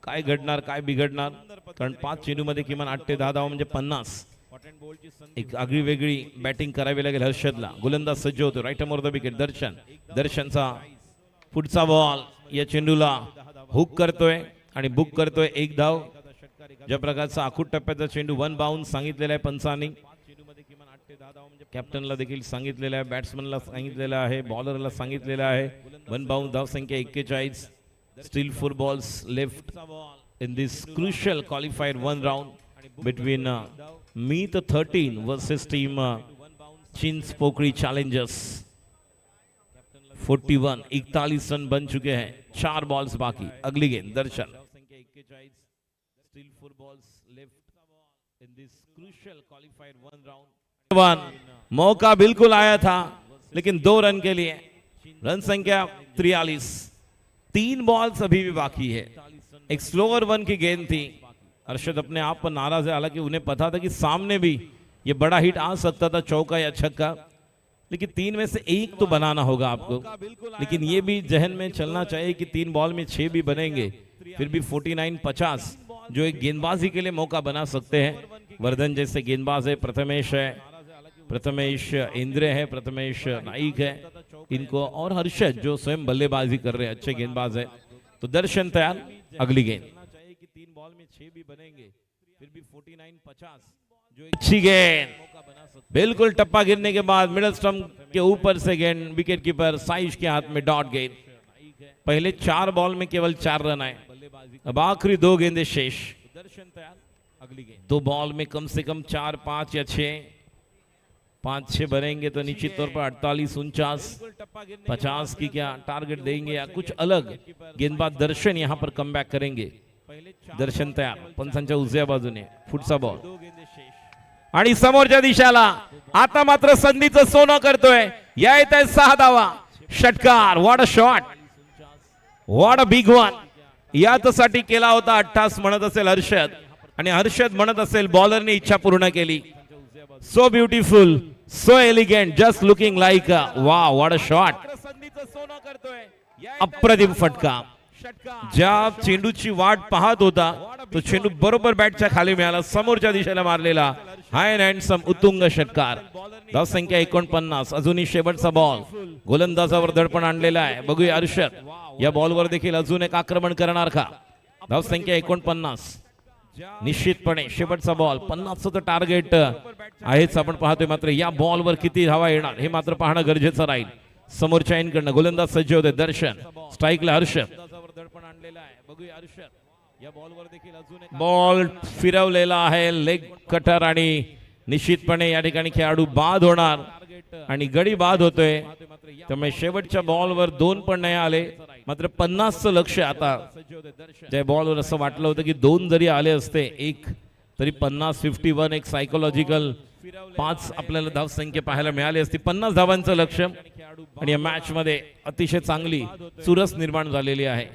काय घडणार, काय बिघडणार. कारण 5 चेंडूमध्ये किमान 8 ते 10 धावा म्हणजे 50. एक आगळी वेगळी बॅटिंग करावी लागेल हर्षदला. गोलंदाज सज्ज होतो. Right arm over the wicket. दर्शनचा पुढचा बॉल या चेंडूला हुक करतोय आणि बुक करतोय. 1 धाव. ज्या प्रकारचा आखूट टप्प्याचा चेंडू 1 बाउन्स सांगितलेला आहे पंचांनी. कॅप्टनला देखील सांगितलेलं आहे, बॅट्समनला सांगितलेलं आहे, बॉलरला सांगितलेलं आहे. 1 बाउन्स. धावसंख्या 41. Steel 4 balls left in this crucial qualifier 1 round between Meet 13 versus team Chins Pokri Challengers. 41 41 run बन चुके हैं. 4 बॉल्स बाकी. अगली गेंद दर्शन. Still 4 balls left in this crucial qualifier 1 round. मौका बिल्कुल आया था लेकिन 2 रन के लिए. रन संख्या 43. 3 बॉल्स अभी भी बाकी है. एक स्लोअर 1 की गेंद थी. अर्शद अपने आप पर नाराज है. हालांकि उन्हें पता था कि सामने भी ये बड़ा हिट आ सकता था, चौका या छक्का. लेकिन 3 में से 1 तो बनाना होगा आपको. लेकिन ये भी जहन में चलना चाहिए कि 3 बॉल में 6 भी बनेंगे. फिर भी 49-50 जो एक गेंदबाजी के लिए मौका बना सकते हैं. वर्धन जैसे गेंदबाज है, प्रथमेश है, प्रथमेश इंद्रे है, प्रथमेश नाइक है, इनको और हर्षद जो स्वयं बल्लेबाजी कर रहे हैं, अच्छे गेंदबाज है. तो दर्शन तैयार. अगली गेंद. 3 बॉल में 6 भी बनेंगे. फिर भी 49-50 जो अच्छी गेंद. बिल्कुल टप्पा गिरने के बाद मिडल स्टंप के ऊपर से गेंद. विकेट कीपर साइश के हाथ में डॉट गेंद. पहले 4 बॉल में केवल 4 रन आए. अब आखिरी 2 गेंदें शेष. दर्शन तैयार. अगली गेंद. 2 बॉल में कम से कम 4, 5 या 6. 5-6 बनेंगे तो निश्चित तौर पर 48-49 50 की क्या टारगेट देंगे या कुछ अलग गेंदबाज दर्शन यहां पर कमबॅक करेंगे. दर्शन तयार. पंचांच्या उजव्या बाजूने पुढचा बॉल आणि समोरच्या दिशेला. आता मात्र संधीचं सोनं करतोय. या येत आहे 6 धावा. षटकार. What a shot, what a big one. यासाठी केला होता 88 म्हणत असेल हर्षद आणि हर्षद म्हणत असेल बॉलरने इच्छा पूर्ण केली. So beautiful, so elegant, just looking like wow, what a shot. अप्रतिम फटका. ज्या चेंडूची वाट पाहत होता तो चेंडू बरोबर बॅटच्या खाली मिळाला, समोरच्या दिशेला मारलेला हाय अँड हँडसम उत्तुंग षटकार. धावसंख्या 49. अजूनही शेवटचा बॉल, गोलंदाजावर दडपण आणलेला आहे. बघूया हर्षद या बॉलवर देखील अजून एक आक्रमण करणार का. धावसंख्या 49. निश्चितपणे शेवटचा बॉल, 50चं तर टार्गेट आहेच आपण पाहतोय, मात्र या बॉलवर किती धावा येणार हे मात्र पाहणं गरजेचं राहील. समोरच्या एंडकडनं गोलंदाज सज्ज होते. दर्शन स्ट्राईकला हर्षद, बॉल फिरवलेला आहे लेग कटर आणि निश्चितपणे या ठिकाणी खेळाडू बाद होणार आणि गडी बाद होतोय. त्यामुळे शेवटच्या बॉलवर 2 पण नाही आले, मात्र 50चं लक्ष. आता ज्या बॉलवर असं वाटलं होतं की 2 जरी आले असते, एक तरी 50, 51 एक सायकोलॉजिकल 5 आपल्याला धावसंख्या पाहायला मिळाली असती. 50 धावांचं लक्ष आणि या मॅच मध्ये अतिशय चांगली चुरस निर्माण झालेली आहे.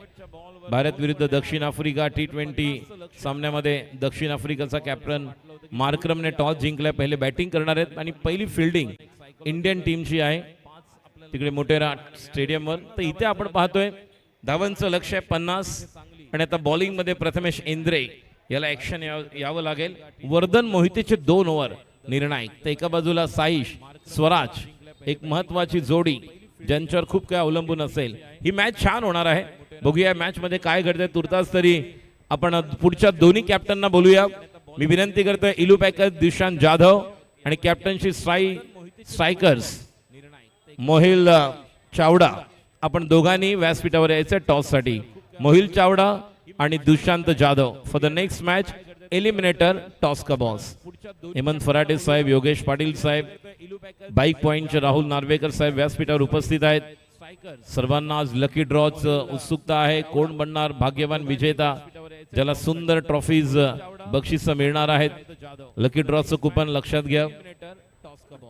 भारत विरुद्ध दक्षिण आफ्रिका T20 सामन्यामध्ये दक्षिण आफ्रिकेचा कॅप्टन मार्क्रमने टॉस जिंकलाय. पहिले बॅटिंग करणार आहेत आणि पहिली फिल्डिंग इंडियन टीमची आहे तिकडे मोटेरा स्टेडियमवर. तर इथे आपण पाहतोय धावांचं लक्ष आहे 50 आणि आता बॉलिंग मध्ये प्रथमेश इंद्रे याला ऍक्शन यावं लागेल. वर्धन मोहितेचे 2 ओव्हर निर्णायक. तर एका बाजूला साईश स्वराज, एक महत्वाची जोडी ज्यांच्यावर खूप काय अवलंबून असेल. ही मॅच छान होणार आहे. बघूया मॅच मध्ये काय घडतंय. तुर्तास तरी आपण पुढच्या दोन्ही कॅप्टनना बोलूया. मी विनंती करतोय इलू पॅकर, दुशांत जाधव आणि कॅप्टनशी स्ट्रायकर्स मोहिल चावडा, आपण दोघांनी व्यासपीठावर यायचं टॉस साठी. मोहिल चावडा आणि Dushant Jadhav for the next match eliminator toss का बॉस. हेमंत फराटे साहेब, योगेश पाटील साहेब, बाईक पॉइंटचे राहुल नार्वेकर साहेब व्यासपीठावर उपस्थित आहेत. सर्वांना आज लकी ड्रॉच उत्सुकता आहे. कोण बनणार भाग्यवान विजेता ज्याला सुंदर ट्रॉफीज बक्षीस मिळणार आहेत. लकी ड्रॉचं कुपन लक्षात घ्या.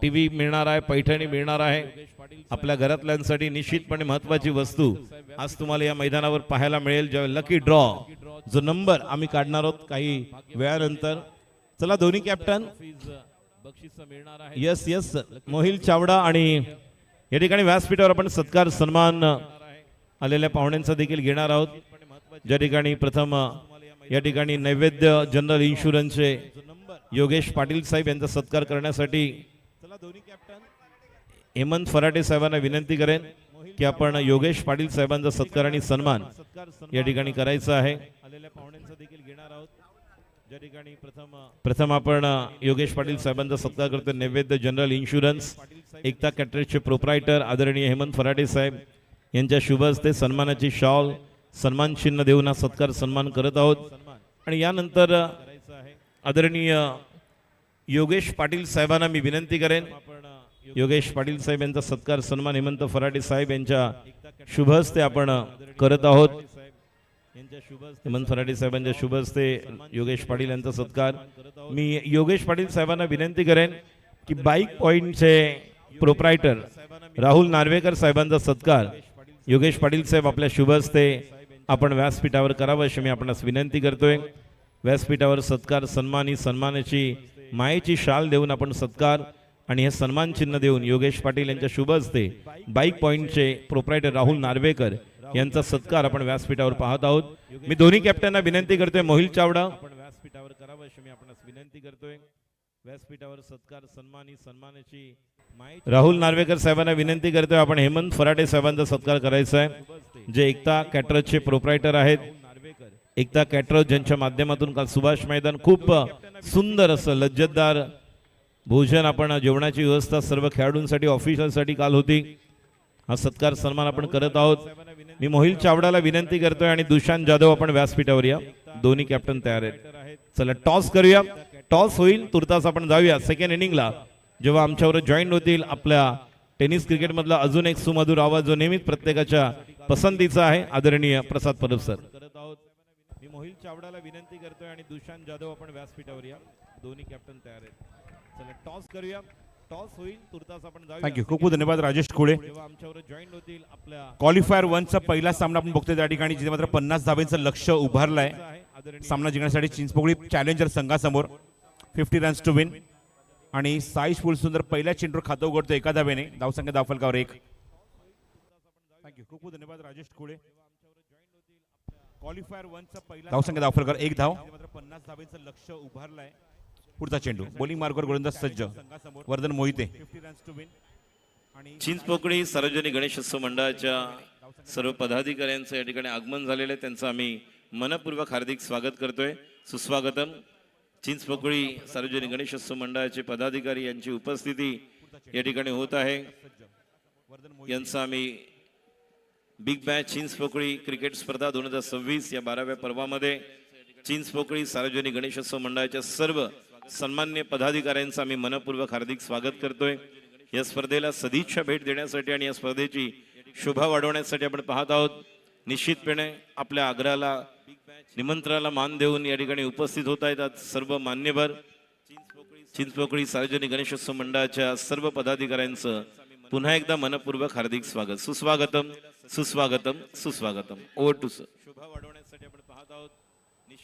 टीव्ही मिळणार आहे, पैठणी मिळणार आहे. आपल्या घरातल्यांसाठी निश्चितपणे महत्वाची वस्तू आज तुम्हाला या मैदानावर पाहायला मिळेल. जेव्हा लकी ड्रॉ जो नंबर आम्ही काढणार आहोत काही वेळानंतर. चला दोन्ही captain. Yes yes Mohil Chavda आणि या ठिकाणी व्यासपीठावर आपण सत्कार सन्मान आलेल्या पाहुण्यांचा देखील घेणार आहोत. ज्या ठिकाणी प्रथम या ठिकाणी नैवेद्य जनरल इन्शुरन्सचे योगेश पाटील साहेब यांचा सत्कार करण्यासाठी हेमंत फराटे साहेबांना विनंती करेन की आपण योगेश पाटील साहेबांचा सत्कार आणि सन्मान या ठिकाणी करायचा आहे. प्रथम आपण योगेश पाटील साहेबांचा सत्कार करतो. नैवेद्य जनरल इन्शुरन्स एकता कॅटरेजचे प्रोप्रायटर आदरणीय हेमंत फराटे साहेब यांच्या शुभ हस्ते सन्मानाची शॉल, सन्मान चिन्ह देऊन हा सत्कार सन्मान करत आहोत. आणि यानंतर आदरणीय योगेश पाटील साहेबांना मी विनंती करेन, योगेश पाटील साहेब यांचा सत्कार सन्मान हेमंत फराटे साहेब यांच्या शुभ हस्ते आपण करत आहोत. हेमंत फराटे साहेबांच्या शुभ हस्ते योगेश पाटील यांचा सत्कार. मी योगेश पाटील साहेबांना विनंती करेन की बाईक पॉइंटचे प्रोप्रायटर राहुल नार्वेकर साहेबांचा सत्कार योगेश पाटील साहेब आपल्या शुभ हस्ते आपण व्यासपीठावर करावं अशी मी आपणास विनंती करतोय. व्यासपीठावर सत्कार सन्मान ही सन्मानाची मायेची शाल देऊन आपण सत्कार आणि हे सन्मान चिन्ह देऊन योगेश पाटील यांच्या शुभ हस्ते बाईक पॉइंटचे प्रोप्रायटर राहुल नार्वेकर यांचा सत्कार आपण व्यासपीठावर पाहत आहोत. मी दोन्ही कॅप्टनना विनंती करतोय मोहिल चावडा आपण व्यासपीठावर करावं अशी मी आपणास विनंती करतोय. व्यासपीठावर सत्कार सन्मान ही सन्मानाची राहुल नार्वेकर साहेबांना विनंती करतोय आपण हेमंत फराटे साहेबांचा सत्कार करायचा आहे जे एकता कॅटरर्सचे प्रोप्रायटर आहेत. एकता कॅटरर्स ज्यांच्या माध्यमातून काल सुभाष मैदान खूप सुंदर असं लज्जतदार भोजन आपण जेवणाची व्यवस्था सर्व खेळाडूंसाठी ऑफिशियलसाठी काल होती. हा सत्कार सन्मान आपण करत आहोत. मी मोहिल चावडाला विनंती करतोय आणि दुशांत जाधव आपण व्यासपीठावर या. दोन्ही कॅप्टन तयार आहेत. चला टॉस करूया. टॉस होईल तुर्तास आपण जाऊया सेकंड इनिंगला. जेव्हा आमच्यावर जॉईन होतील आपल्या टेनिस क्रिकेट मधला अजून एक सुमधुर आवाज जो नेहमीच प्रत्येकाच्या पसंतीचा आहे आदरणीय प्रसाद परब सर. मी मोहिल चावडाला विनंती करतोय आणि दुशांत जाधव आपण व्यासपीठावर या. दोन्ही कॅप्टन तयार आहेत. चला टॉस करूया. टॉस होईल तुर्तास आपण जाऊया. थँक्यू. खूप खूप धन्यवाद राजेश खोळे. आमच्यावर जॉईन होतील आपल्या क्वालिफायर 1 चा पहिला सामना आपण बघतोय त्या ठिकाणी जिथे मात्र 50 धाब्यांचं लक्ष उभारलंय सामना जिंकण्यासाठी चिंचपोकळी चॅलेंजर संघासमोर. 50 रन्स टू विन आणि साईश फुलसुंदर पहिल्या चेंडूवर खातं उघडतो एका धाब्याने. धावसंख्या धावफलकावर 1. थँक्यू. खूप खूप धन्यवाद राजेश खोळे. क्वालिफायर 1 चा पहिला धावसंख्या धावफलकर 1 धाव, मात्र 50 धावांचं लक्ष उभारलंय. पुढचा चेंडू बॉलिंग मार्कवर गोलंदाज सज्ज Vardhan Mohite. 50 runs to win. आणि चिंचपोकळी सार्वजनिक गणेशोत्सव मंडळाच्या सर्व पदाधिकाऱ्यांचं या ठिकाणी आगमन झालेलं आहे. त्यांचं आम्ही मनपूर्वक हार्दिक स्वागत करतोय. सुस्वागतम. चिंचपोकळी सार्वजनिक गणेशोत्सव मंडळाचे पदाधिकारी यांची उपस्थिती या ठिकाणी होत आहे. यांचं आम्ही बिग बॅच चिंचपोकळी क्रिकेट स्पर्धा 2026 या 12व्या पर्वामध्ये चिंचपोकळी सार्वजनिक गणेशोत्सव मंडळाच्या सर्व सन्मान्य पदाधिकाऱ्यांचं आम्ही मनपूर्वक हार्दिक स्वागत करतोय. या स्पर्धेला सदिच्छा भेट देण्यासाठी आणि या स्पर्धेची शोभा वाढवण्यासाठी आपण पाहत आहोत. निश्चितपणे आपल्या आग्रहाला निमंत्रणाला मान देऊन या ठिकाणी उपस्थित होत आहेत सर्व मान्यवर. चिंचपोकळी सार्वजनिक गणेशोत्सव मंडळाच्या सर्व पदाधिकाऱ्यांचं पुन्हा एकदा मनपूर्वक हार्दिक स्वागत. सुस्वागतम सुस्वागतम सुस्वागतम. Over to sir. शोभा वाढवण्यासाठी आपण पाहत आहोत.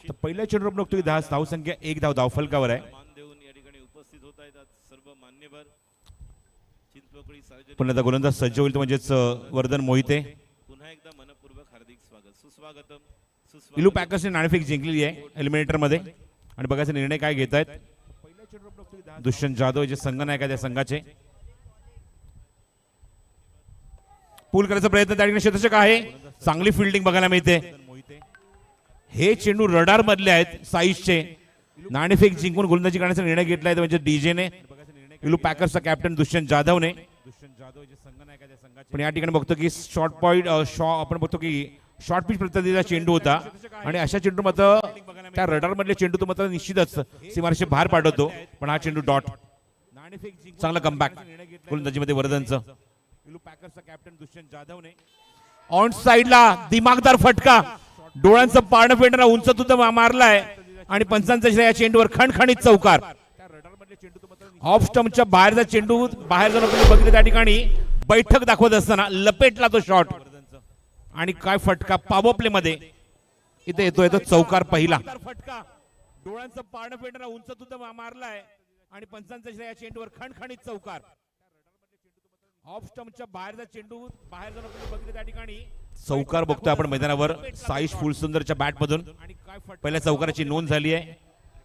तर पहिल्या चेंडूवर आपण बघतोय 10 धावसंख्या 1 धाव धावफलकावर आहे. मान देऊन या ठिकाणी उपस्थित होत आहेत सर्व मान्यवर. चिंचपोकळी सार्वजनिक पण आता गोलंदाज सज्ज होईल तो म्हणजेच वर्धन मोहिते. पुन्हा एकदा मनपूर्वक हार्दिक स्वागत. सुस्वागतम इलू पॅकर्सने नाणेफेक जिंकलेली आहे एलिमिनेटर मध्ये. आणि बघायचा निर्णय काय घेत आहेत. दुष्यंत जाधव जे संघनायक आहे त्या संघाचे. पूल करायचा प्रयत्न त्या ठिकाणी क्षेत्ररक्षक आहे. चांगली फिल्डिंग बघायला मिळते. हे चेंडू रडार मधले आहेत साईजचे. नाणेफेक जिंकून गोलंदाजी करण्याचा निर्णय घेतलाय म्हणजे डीजेने इलू पॅकर्सचा कॅप्टन दुष्यंत जाधवने. पण या ठिकाणी बघतो की शॉर्ट पॉइंट आपण बघतो की शॉर्ट पिच प्रतिनिधीचा चेंडू होता आणि अशा चेंडू मात्र त्या रडार मधले चेंडू तो मात्र निश्चितच सीमारेषे बाहेर पाठवतो. पण हा चेंडू डॉट. चांगला कमबॅक गोलंदाजीमध्ये वर्धनचं. इलू पॅकर्सचा कॅप्टन दुष्यंत जाधवने ऑन साइडला दिमागदार फटका. डोळ्यांचं पारणं फेडणारा उंच तुद्धा मारलाय आणि पंचांचा या चेंडूवर खणखणीत चौकार. ऑफ स्टंपच्या बाहेरचा चेंडू बाहेर जाऊन आपण बघितलं त्या ठिकाणी बैठक दाखवत असताना लपेटला तो शॉट आणि काय फटका पॉवर प्ले मध्ये इथे येतोय तो चौकार पहिला. फटका डोळ्यांचं पारणं फेडणारा उंच तुद्धा मारलाय आणि पंचांचा या चेंडूवर खणखणीत चौकार. ऑफ स्टंपच्या बाहेरचा चेंडू बाहेर जाऊन आपण बघितलं त्या ठिकाणी चौकार बघतोय आपण मैदानावर साईश फुलसुंदरच्या बॅट मधून. पहिल्या चौकाराची नोंद झाली आहे.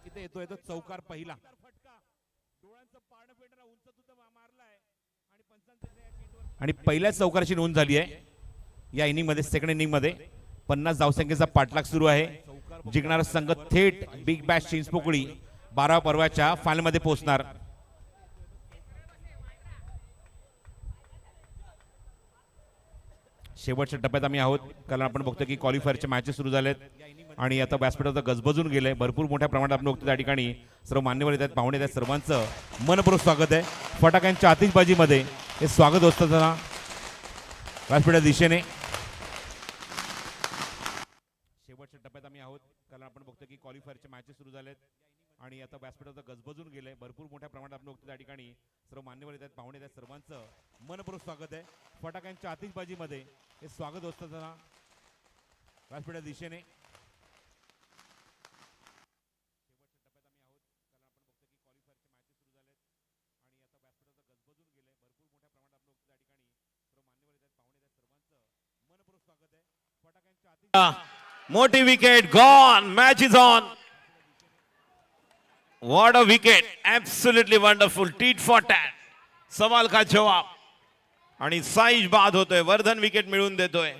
इथे येतोय तो चौकार पहिला. आणि पहिल्या चौकाराची नोंद झाली आहे या इनिंग मध्ये. सेकंड इनिंग मध्ये 50 धावसंख्येचा पाठलाग सुरू आहे. जिंकणारा संघ थेट बिग बॅश चिंचपोकळी 12 पर्वाच्या फायनल मध्ये पोहोचणार. शेवटच्या टप्प्यात आम्ही आहोत कारण आपण बघतो की क्वालिफायरचे मॅचेस सुरू झालेत आणि आता व्यासपीठ गजबजून गेलंय. भरपूर मोठ्या प्रमाणात आपण बघतो त्या ठिकाणी सर्व मान्यवर येतात, पाहुणे येतात, सर्वांचं मनपूर्वक स्वागत आहे. फटाक्यांच्या आतिषबाजीमध्ये हे स्वागत होतं व्यासपीठाच्या दिशेने. शेवटच्या टप्प्यात आम्ही आहोत कारण आपण बघतो की क्वालिफायरचे मॅचेस सुरू झालेत आणि आता व्यासपीठ गजबजून गेलंय. भरपूर मोठ्या प्रमाणात आपण बघतो त्या ठिकाणी सर्व मान्यवर येतात, पाहुणे येतात, सर्वांचं मनपूर्वक स्वागत आहे. फटाक्यांच्या आतिषबाजीमध्ये हे स्वागत होतं व्यासपीठाच्या दिशेने. मोठी wicket gone. Match is on. What a wicket. Absolutely wonderful. Tit for tat. सवाल का जवाब. आणि साईज बाद होतोय. वर्धन विकेट मिळवून देतोय.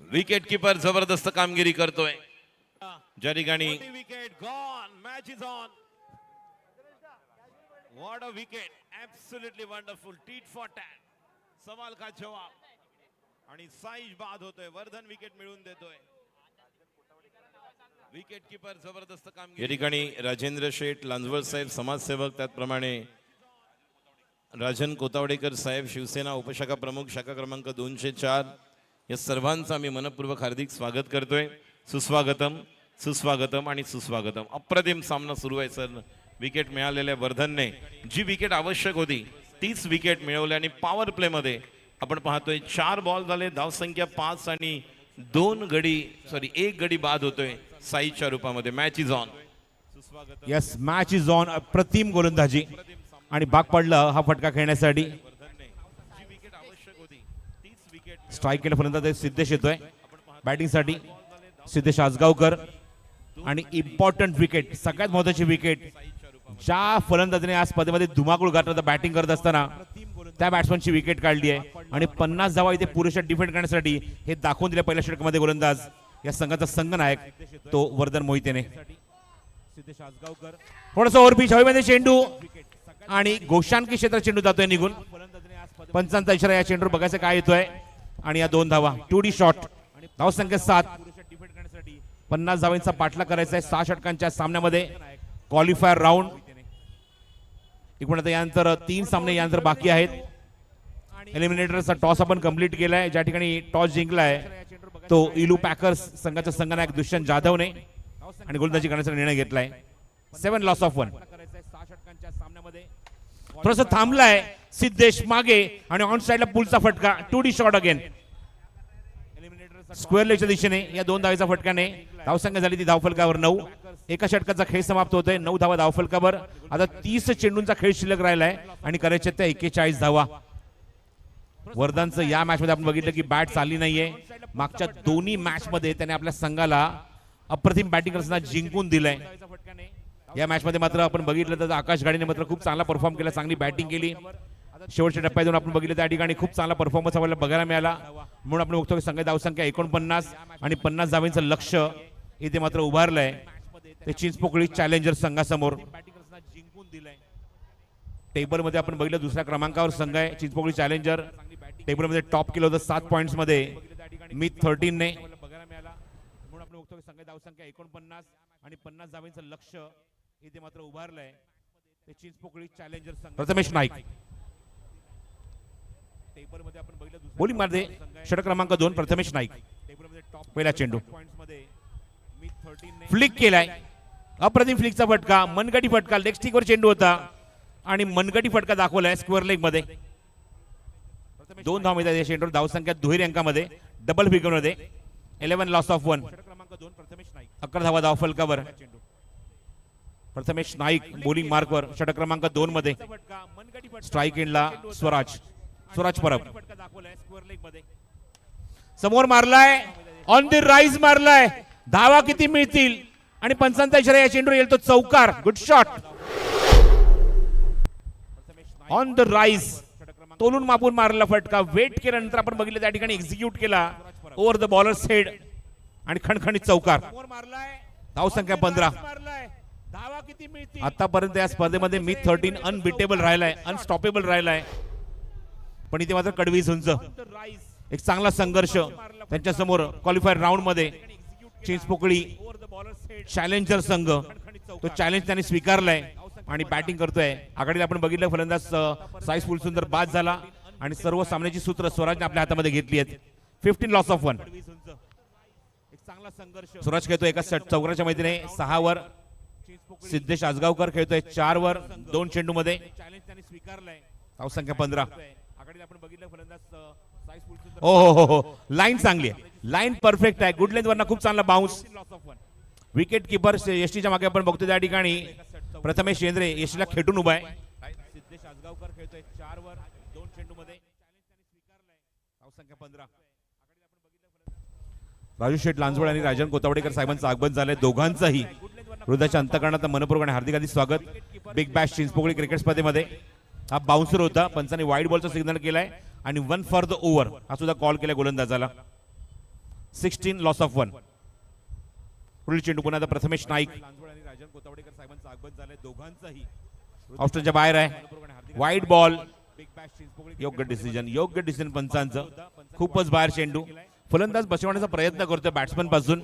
विकेट किपर जबरदस्त कामगिरी करतोय ज्या ठिकाणी. Wicket gone. Match is on. What a wicket. Absolutely wonderful. Tit for tat. सवाल का जवाब. आणि साईज बाद होतोय. वर्धन विकेट मिळवून देतोय. विकेट किपर जबरदस्त कामगिरी. या ठिकाणी राजेंद्र शेठ लांजवळ साहेब समाजसेवक, त्याचप्रमाणे राजन कोतावडेकर साहेब शिवसेना उपशाखा प्रमुख शाखा क्रमांक 204 या सर्वांचं आम्ही मनपूर्वक हार्दिक स्वागत करतोय. सुस्वागतम सुस्वागतम आणि सुस्वागतम. अप्रतिम सामना सुरू आहे सर. विकेट मिळालेल्या वर्धनने जी विकेट आवश्यक होती तीच विकेट मिळवली आणि पॉवर प्ले मध्ये आपण पाहतोय 4 बॉल झाले, धावसंख्या 5 आणि 1 गडी बाद होतोय साईच्या रूपामध्ये. Match is on. Yes match is on. अप्रतिम गोलंदाजी आणि भाग पडला हा फटका खेळण्यासाठी. स्ट्राईक केल्यापर्यंत ते सिद्धेश येतोय. बॅटिंगसाठी सिद्धेश आजगावकर. आणि इम्पॉर्टंट विकेट, सगळ्यात महत्वाची विकेट, ज्या फलंदाजाने आज स्पर्धेमध्ये धुमाकूळ घातला होता बॅटिंग करत असताना त्या बॅट्समनची विकेट काढली आहे. आणि 50 धावा इथे पुरेशा डिफेंड करण्यासाठी हे दाखवून दिले पहिल्या षटकामध्ये गोलंदाज या संघाचा संघनायक तो वर्धन मोहितेने. थोडंसं ओव्हरपिच हवेमध्ये चेंडू आणि गोशांकी क्षेत्रात चेंडू जातोय निघून. पंचांचा इशारा या चेंडूवर बघायचं काय येतोय. आणि या 2 धावा, 2D शॉट. धावसंख्या 7. 50 धावांचा पाठलाग करायचा आहे 6 षटकांच्या सामन्यामध्ये क्वालिफायर राऊंड. एकूण आता यानंतर 3 सामने यानंतर बाकी आहेत. एलिमिनेटरचा टॉस आपण कंप्लीट केलाय. ज्या ठिकाणी टॉस जिंकलाय तो इलू पॅकर्स संघाचा संघनायक दुष्यंत जाधवने आणि गोलंदाजी करण्याचा निर्णय घेतलाय. 7 लॉस ऑफ 1. थोडस थांबलाय सिद्धेश मागे आणि ऑन साइडला पुलचा फटका. 2D शॉट अगेन स्क्वेअर लेगच्या दिशेने. या 2 धावेचा फटक्याने धावसंख्या झाली ती धावफलकावर 9. एका षटकाचा खेळ समाप्त होतोय. 9 धावा धावफलकावर. आता 30 चेंडूंचा खेळ शिल्लक राहिलाय आणि करायचे त्या 41 धावा. वर्धनचं या मॅच मध्ये आपण बघितलं की बॅट चालली नाहीये. मागच्या दोन्ही मॅच मध्ये त्याने आपल्या संघाला अप्रतिम बॅटिंग करताना जिंकून दिलंय. या मॅच मध्ये मात्र आपण बघितलं तर आकाश गाडीने मात्र खूप चांगला परफॉर्म केला, चांगली बॅटिंग केली. शेवटच्या टप्प्यातून आपण बघितलं त्या ठिकाणी खूप चांगला परफॉर्मन्स आपल्याला बघायला मिळाला. म्हणून आपण बघतो की संघाची धावसंख्या 49 आणि 50 धावांचं लक्ष इथे मात्र उभारलंय ते चिंचपोकळी चॅलेंजर संघासमोर. टेबलमध्ये आपण बघितलं दुसऱ्या क्रमांकावर संघ आहे चिंचपोकळी चॅलेंजर. टेबलमध्ये टॉप केलं होतं 7 पॉइंट्स मध्ये मिथ 13 ने. म्हणून आपण बघतो की संघाची धावसंख्या 49 आणि 50 धावांचं लक्ष इथे मात्र उभारलंय ते चिंचपोकळी चॅलेंजर संघ. प्रथमेश नाईक बॉलिंग मध्ये षटक क्रमांक 2 प्रथमेश नाईक. पहिला चेंडू फ्लिक केलाय. अप्रतिम फ्लिकचा फटका, मनगटी फटका. लेग स्टिकवर चेंडू होता आणि मनगटी फटका दाखवलाय स्क्वेअर लेग मध्ये. 2 धावा मिळतात या चेंडूवर. धावसंख्या दुहेरी अंकामध्ये डबल फिगर मध्ये. 11 लॉस ऑफ 1. 11 धावा धावफलकावर. प्रथमेश नाईक बॉलिंग मार्कवर षटक क्रमांक 2 मध्ये. स्ट्राईक एंडला स्वराज परब समोर मारलाय. ऑन द राईज मारलाय. धावा किती मिळतील आणि पंचांचा इशारा या चेंडूवर येईल तो चौकार. Good shot on the rise. तोलून मापून मारला फटका. वेट केल्यानंतर आपण बघितलं त्या ठिकाणी एक्झिक्यूट केला ओव्हर द बॉलर्स हेड आणि खणखणीत चौकार. धावसंख्या 15. आतापर्यंत या स्पर्धेमध्ये मिथ 13 अनबिटेबल राहिलाय, अनस्टॉपेबल राहिलाय. पण इथे मात्र कडवी झुंज. एक चांगला संघर्ष त्यांच्या समोर क्वालिफायर राऊंड मध्ये. चिंचपोकळी चॅलेंजर संघ तो चॅलेंज त्यांनी स्वीकारलाय आणि बॅटिंग करतोय. आघाडीला आपण बघितलं फलंदाज साईस फुलसुंदर बाद झाला आणि सर्व सामन्याची सूत्र स्वराजने आपल्या हातामध्ये घेतली आहेत. 15 लॉस ऑफ 1. स्वराज खेळतोय एका चौकाच्या मैत्रीने 6 वर. सिद्धेश आजगावकर खेळतोय 4 वर 2 चेंडू मध्ये. धावसंख्या 15. हो लाईन चांगली आहे. लाईन परफेक्ट आहे. गुड लेंथ वरना खूप चांगला बाउन्स. विकेट किपर यष्टीच्या मागे आपण बघतो त्या ठिकाणी प्रथमेश शेंद्रे यशीला खेटून उभा आहे. सिद्धेश आजगावकर खेळतोय 4 वर 2 चेंडू मध्ये. धावसंख्या 15. राजू शेठ लांजवड आणि राजन कोतावडेकर साहेबांचं आगमन झालंय. दोघांचंही हृदयाच्या अंतकरणात मनपूर्वक आणि हार्दिक स्वागत बिग बॅश चिंचपोकळी क्रिकेट स्पर्धेमध्ये. हा बाउन्सर होता. पंचांनी वाईड बॉलचा सिग्नल केलाय आणि 1 फॉर द ओव्हर हा सुद्धा कॉल केला गोलंदाजाला. 16 लॉस ऑफ 1. पुढील चेंडू पुन्हा प्रथमेश नाईक. ऑप्शनच्या बाहेर आहे. Wide ball. योग्य डिसिजन पंचांचं. खूपच बाहेर चेंडू. फलंदाज बसवण्याचा प्रयत्न करतोय बॅट्समन पासून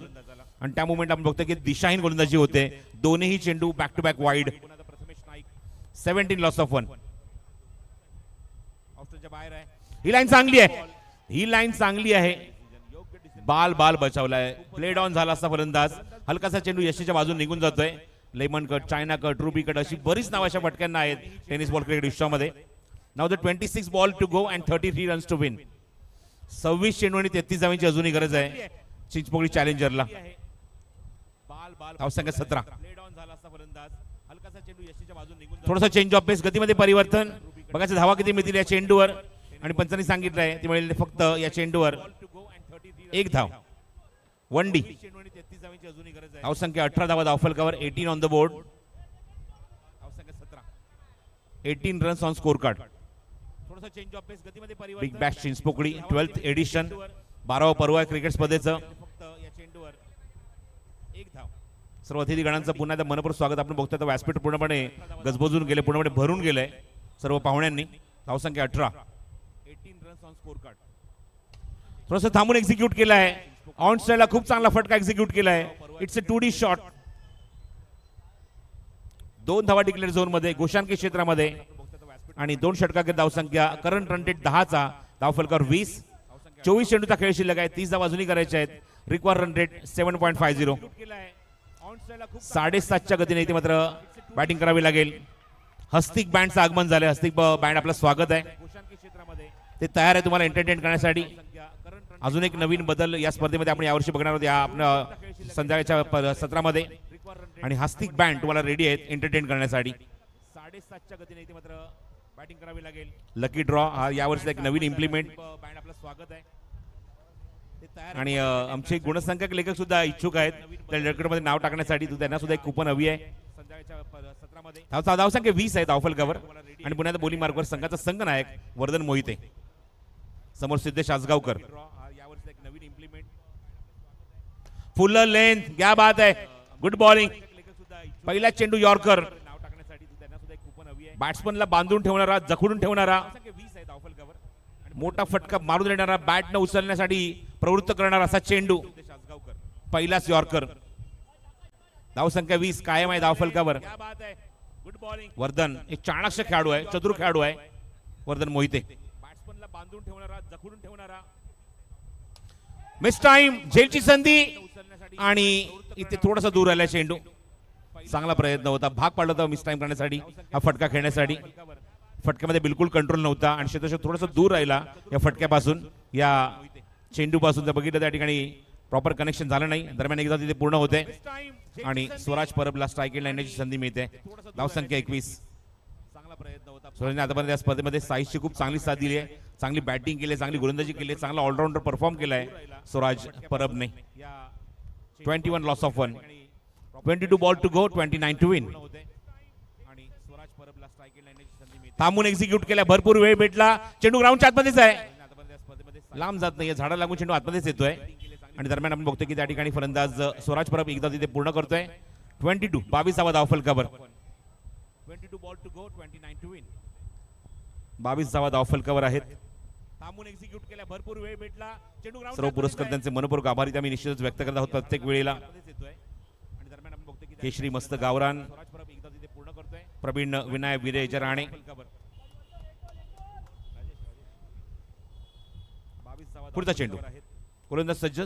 आणि त्या मुवमेंट आपण बघतोय की दिशाहीन गोलंदाजी होते. दोन्ही चेंडू back to back wide. 17 loss of 1. ही लाईन चांगली आहे. ही लाईन चांगली आहे. बाल बचावलाय. प्लेड ऑन झाला असता फलंदाज. हलकासा चेंडू यशीच्या बाजून निघून जातोय. Lemon cut, China cut, ruby cut अशी बरीच नाव अशा फटक्यांना आहेत टेनिस बॉल क्रिकेट विश्वामध्ये. Now the 26 ball to go and 33 runs to win. 26 चेंडू आणि 33 धावांची अजूनही गरज आहे चिंचपोकळी चॅलेंजरला. धावसंख्या 17. थोडासा चेंज ऑफ पेस, गतीमध्ये परिवर्तन. बघायचं धावा किती मिळतील या चेंडूवर आणि पंचांनी सांगितलंय ती मिळेल फक्त या चेंडूवर 1 धाव. 1 डी धावसंख्या 18 धावा धावफलकावर 18 on the board 18 runs on score card big bash Chinchpokli 12th edition 12वा पर्व आहे क्रिकेट स्पर्धेचं सर्व अतिथीगणांचं पुन्हा एकदा मनपूर्वक स्वागत. आपण बघतोय व्यासपीठ पूर्णपणे गजबजून गेले, पूर्णपणे भरून गेलंय सर्व पाहुण्यांनी. धावसंख्या 18 रन्स ऑन स्कोर कार्ड थोडंसं थांबून एक्झिक्यूट केलं आहे. ऑन साइडला खूप चांगला फटका एक्झिक्यूट केला आहे. It's a 2D shot. 2 धावा डिक्लेअर झोन मध्ये गोशांकी क्षेत्रामध्ये आणि 2 षटकांकित धावसंख्या. करंट रन रेट 10चा धावफलकावर 20. 24 चेंडूचा खेळ शिल्लक आहे. 30 धावा अजूनही करायच्या आहेत. Require run rate 7.50. 7.5च्या गतीने इथे मात्र बॅटिंग करावी लागेल. हस्तिक बँडचं आगमन झालंय. हस्तिक बँड आपलं स्वागत आहे. ते तयार आहे तुम्हाला एंटरटेन करण्यासाठी. अजून एक नवीन बदल या स्पर्धेमध्ये आपण यावर्षी बघणार आहोत या आपल्या संध्याकाळच्या सत्रामध्ये. आणि हस्तिक बँड तुम्हाला रेडी आहेत एंटरटेन करण्यासाठी. 7.5च्या गतीने इथे मात्र बॅटिंग करावी लागेल. लकी ड्रॉ हा यावर्षी एक नवीन इम्प्लिमेंट बँड आपलं स्वागत आहे. आणि आमचे गुणसंख्यक लेखक सुद्धा इच्छुक आहेत त्या रेकॉर्डमध्ये नाव टाकण्यासाठी. त्यांना सुद्धा एक कुपन हवी आहे. धावसंख्या 20 आहे धावफलकावर. आणि पुण्यात बॉलिंग मार्कवर संघाचा संघनायक वर्धन मोहिते. समोर सिद्धेश आसगावकर. फुल लेंथ क्या बात आहे. Good bowling. पहिला चेंडू यॉर्कर. बॅट्समनला बांधून ठेवणारा, जखडून ठेवणारा, मोठा फटका मारून देणारा, बॅट न उचलण्यासाठी प्रवृत्त करणारा असा चेंडू. पहिलाच यॉर्कर. धावसंख्या 20 कायम आहे धावफलकावर. वर्धन एक चाणक्य खेळाडू आहे, चतुर खेळाडू आहे वर्धन मोहिते. बॅट्समनला बांधून ठेवणारा, जखडून ठेवणारा. Miss time. झेलची संधी आणि इथे थोडासा दूर आला चेंडू. चांगला प्रयत्न होता. भाग पाडला होता मिस टाइम करण्यासाठी, हा फटका खेळण्यासाठी. फटक्यामध्ये बिलकुल कंट्रोल नव्हता आणि क्षेत्ररक्षक थोडासा दूर राहिला या फटक्यापासून, या चेंडूपासून. जर बघितलं त्या ठिकाणी प्रॉपर कनेक्शन झालं नाही. दरम्यान एकदा तिथे पूर्ण होते आणि स्वराज परबला स्ट्राईक लावण्याची संधी मिळते. धावसंख्या 21. स्वराजने आतापर्यंत या स्पर्धेमध्ये साईजची खूप चांगली साथ दिली आहे. चांगली बॅटिंग केली, चांगली गोलंदाजी केली, चांगला ऑलराऊंडर परफॉर्म केलाय स्वराज परबने. 21 loss of 1. 22 ball to go, 29 to win. थांबून एक्झिक्यूट केला. भरपूर वेळ भेटला. चेंडू ग्राउंडच्या आतमध्येच आहे, लांब जात नाहीये. झाडा लागून चेंडू आतमध्येच येतोय. आणि दरम्यान आपण बघतोय की त्या ठिकाणी फलंदाज स्वराज परब एकदा तिथे पूर्ण करतोय. 22 धावफलकावर. 22 ball to go, 29 to win. 22 धावा धावफलकावर आहेत. थांबून एक्झिक्यूट केला. भरपूर वेळ भेटला. चेंडू सर्व पुरस्कर्त्यांचे मनपूर्वक आभारी आम्ही निश्चितच व्यक्त करत आहोत प्रत्येक वेळेला. केशरी मस्त गावरान, प्रवीण विनायक विजय राणे. पुढचा चेंडू. गोलंदाज सज्ज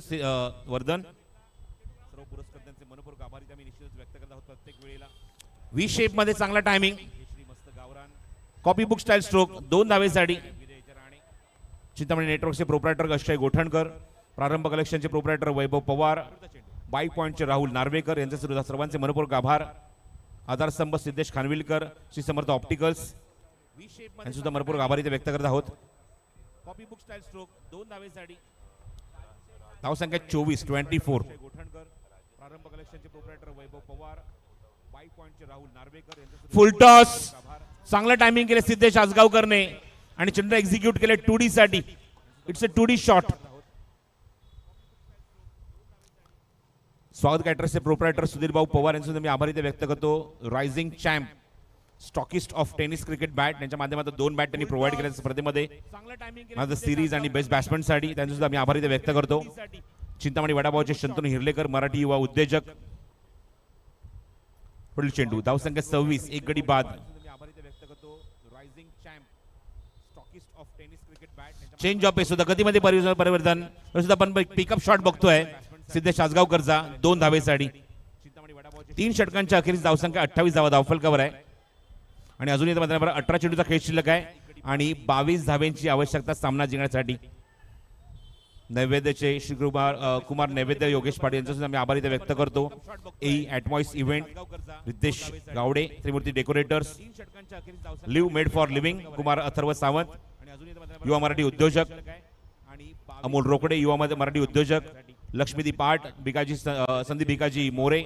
वर्धन. सर्व पुरस्कर्त्यांचे मनपूर्वक आभारी आम्ही निश्चितच व्यक्त करत आहोत प्रत्येक वेळेला. व्ही शेप मध्ये चांगला timing. Copy book style stroke. 2 धावेसाठी. चिंतामणी नेटवर्कचे प्रोप्रायटर अक्षय गोठणकर, प्रारंभ कलेक्शनचे प्रोप्रायटर वैभव पवार, बाईक पॉइंटचे राहुल नार्वेकर यांचे सुद्धा सर्वांचे मनपूर्वक आभार. आधारस्तंभ सिद्धेश खानविलकर, श्री समर्थ ऑप्टिकल्स यांचे सुद्धा मनपूर्वक आभारी व्यक्त करत आहोत. Copy book style stroke. 2 धावेसाठी. धावसंख्या 24. 24. प्रारंभ कलेक्शनचे प्रोप्रायटर वैभव पवार, बाईक पॉइंटचे राहुल नार्वेकर यांचे फुल टॉस. चांगलं टायमिंग केले सिद्धेश आसगावकरने आणि चंद्र एक्झिक्यूट केले 2D साठी. It's a 2D shot. स्वागत कॅटरर्सचे प्रोप्रायटर सुधीर भाऊ पवार यांचे मी आभारी व्यक्त करतो. Rising champ, stockist of tennis cricket bat यांच्या माध्यमातून 2 बॅट त्यांनी प्रोव्हाइड केल्या स्पर्धेमध्ये. माझं सिरीज आणि बेस्ट बॅट्समन साठी त्यांचे सुद्धा मी आभारी व्यक्त करतो. चिंतामणी वडापावचे शंतनू हिरलेकर, मराठी युवा उद्योजक. पुढील चेंडू. धावसंख्या 26. 1 गडी बाद. चेंज ऑफ सुद्धा गतीमध्ये परिवर्तन सुद्धा आपण पिकअप शॉट बघतोय सिद्धेश आसगावकरचा 2 धावेसाठी. 3 षटकांच्या अखेरीस धावसंख्या 28 धावा धावफलकावर आहे. आणि अजूनही 18 चेंडूचा खेळ शिल्लक आहे आणि 22 धावेंची आवश्यकता सामना जिंकण्यासाठी. नैवेद्यचे श्री कुमार नैवेद्य योगेश पाटील यांचा सुद्धा मी आभारी व्यक्त करतो. Atmois event, Ritesh Gawde, Trimurti decorators, live made for living Kumar Atharva Sawant, युवा मराठी उद्योजक, अमोल रोकडे युवा मराठी उद्योजक, लक्ष्मीदीप आट, संदीप भिकाजी मोरे,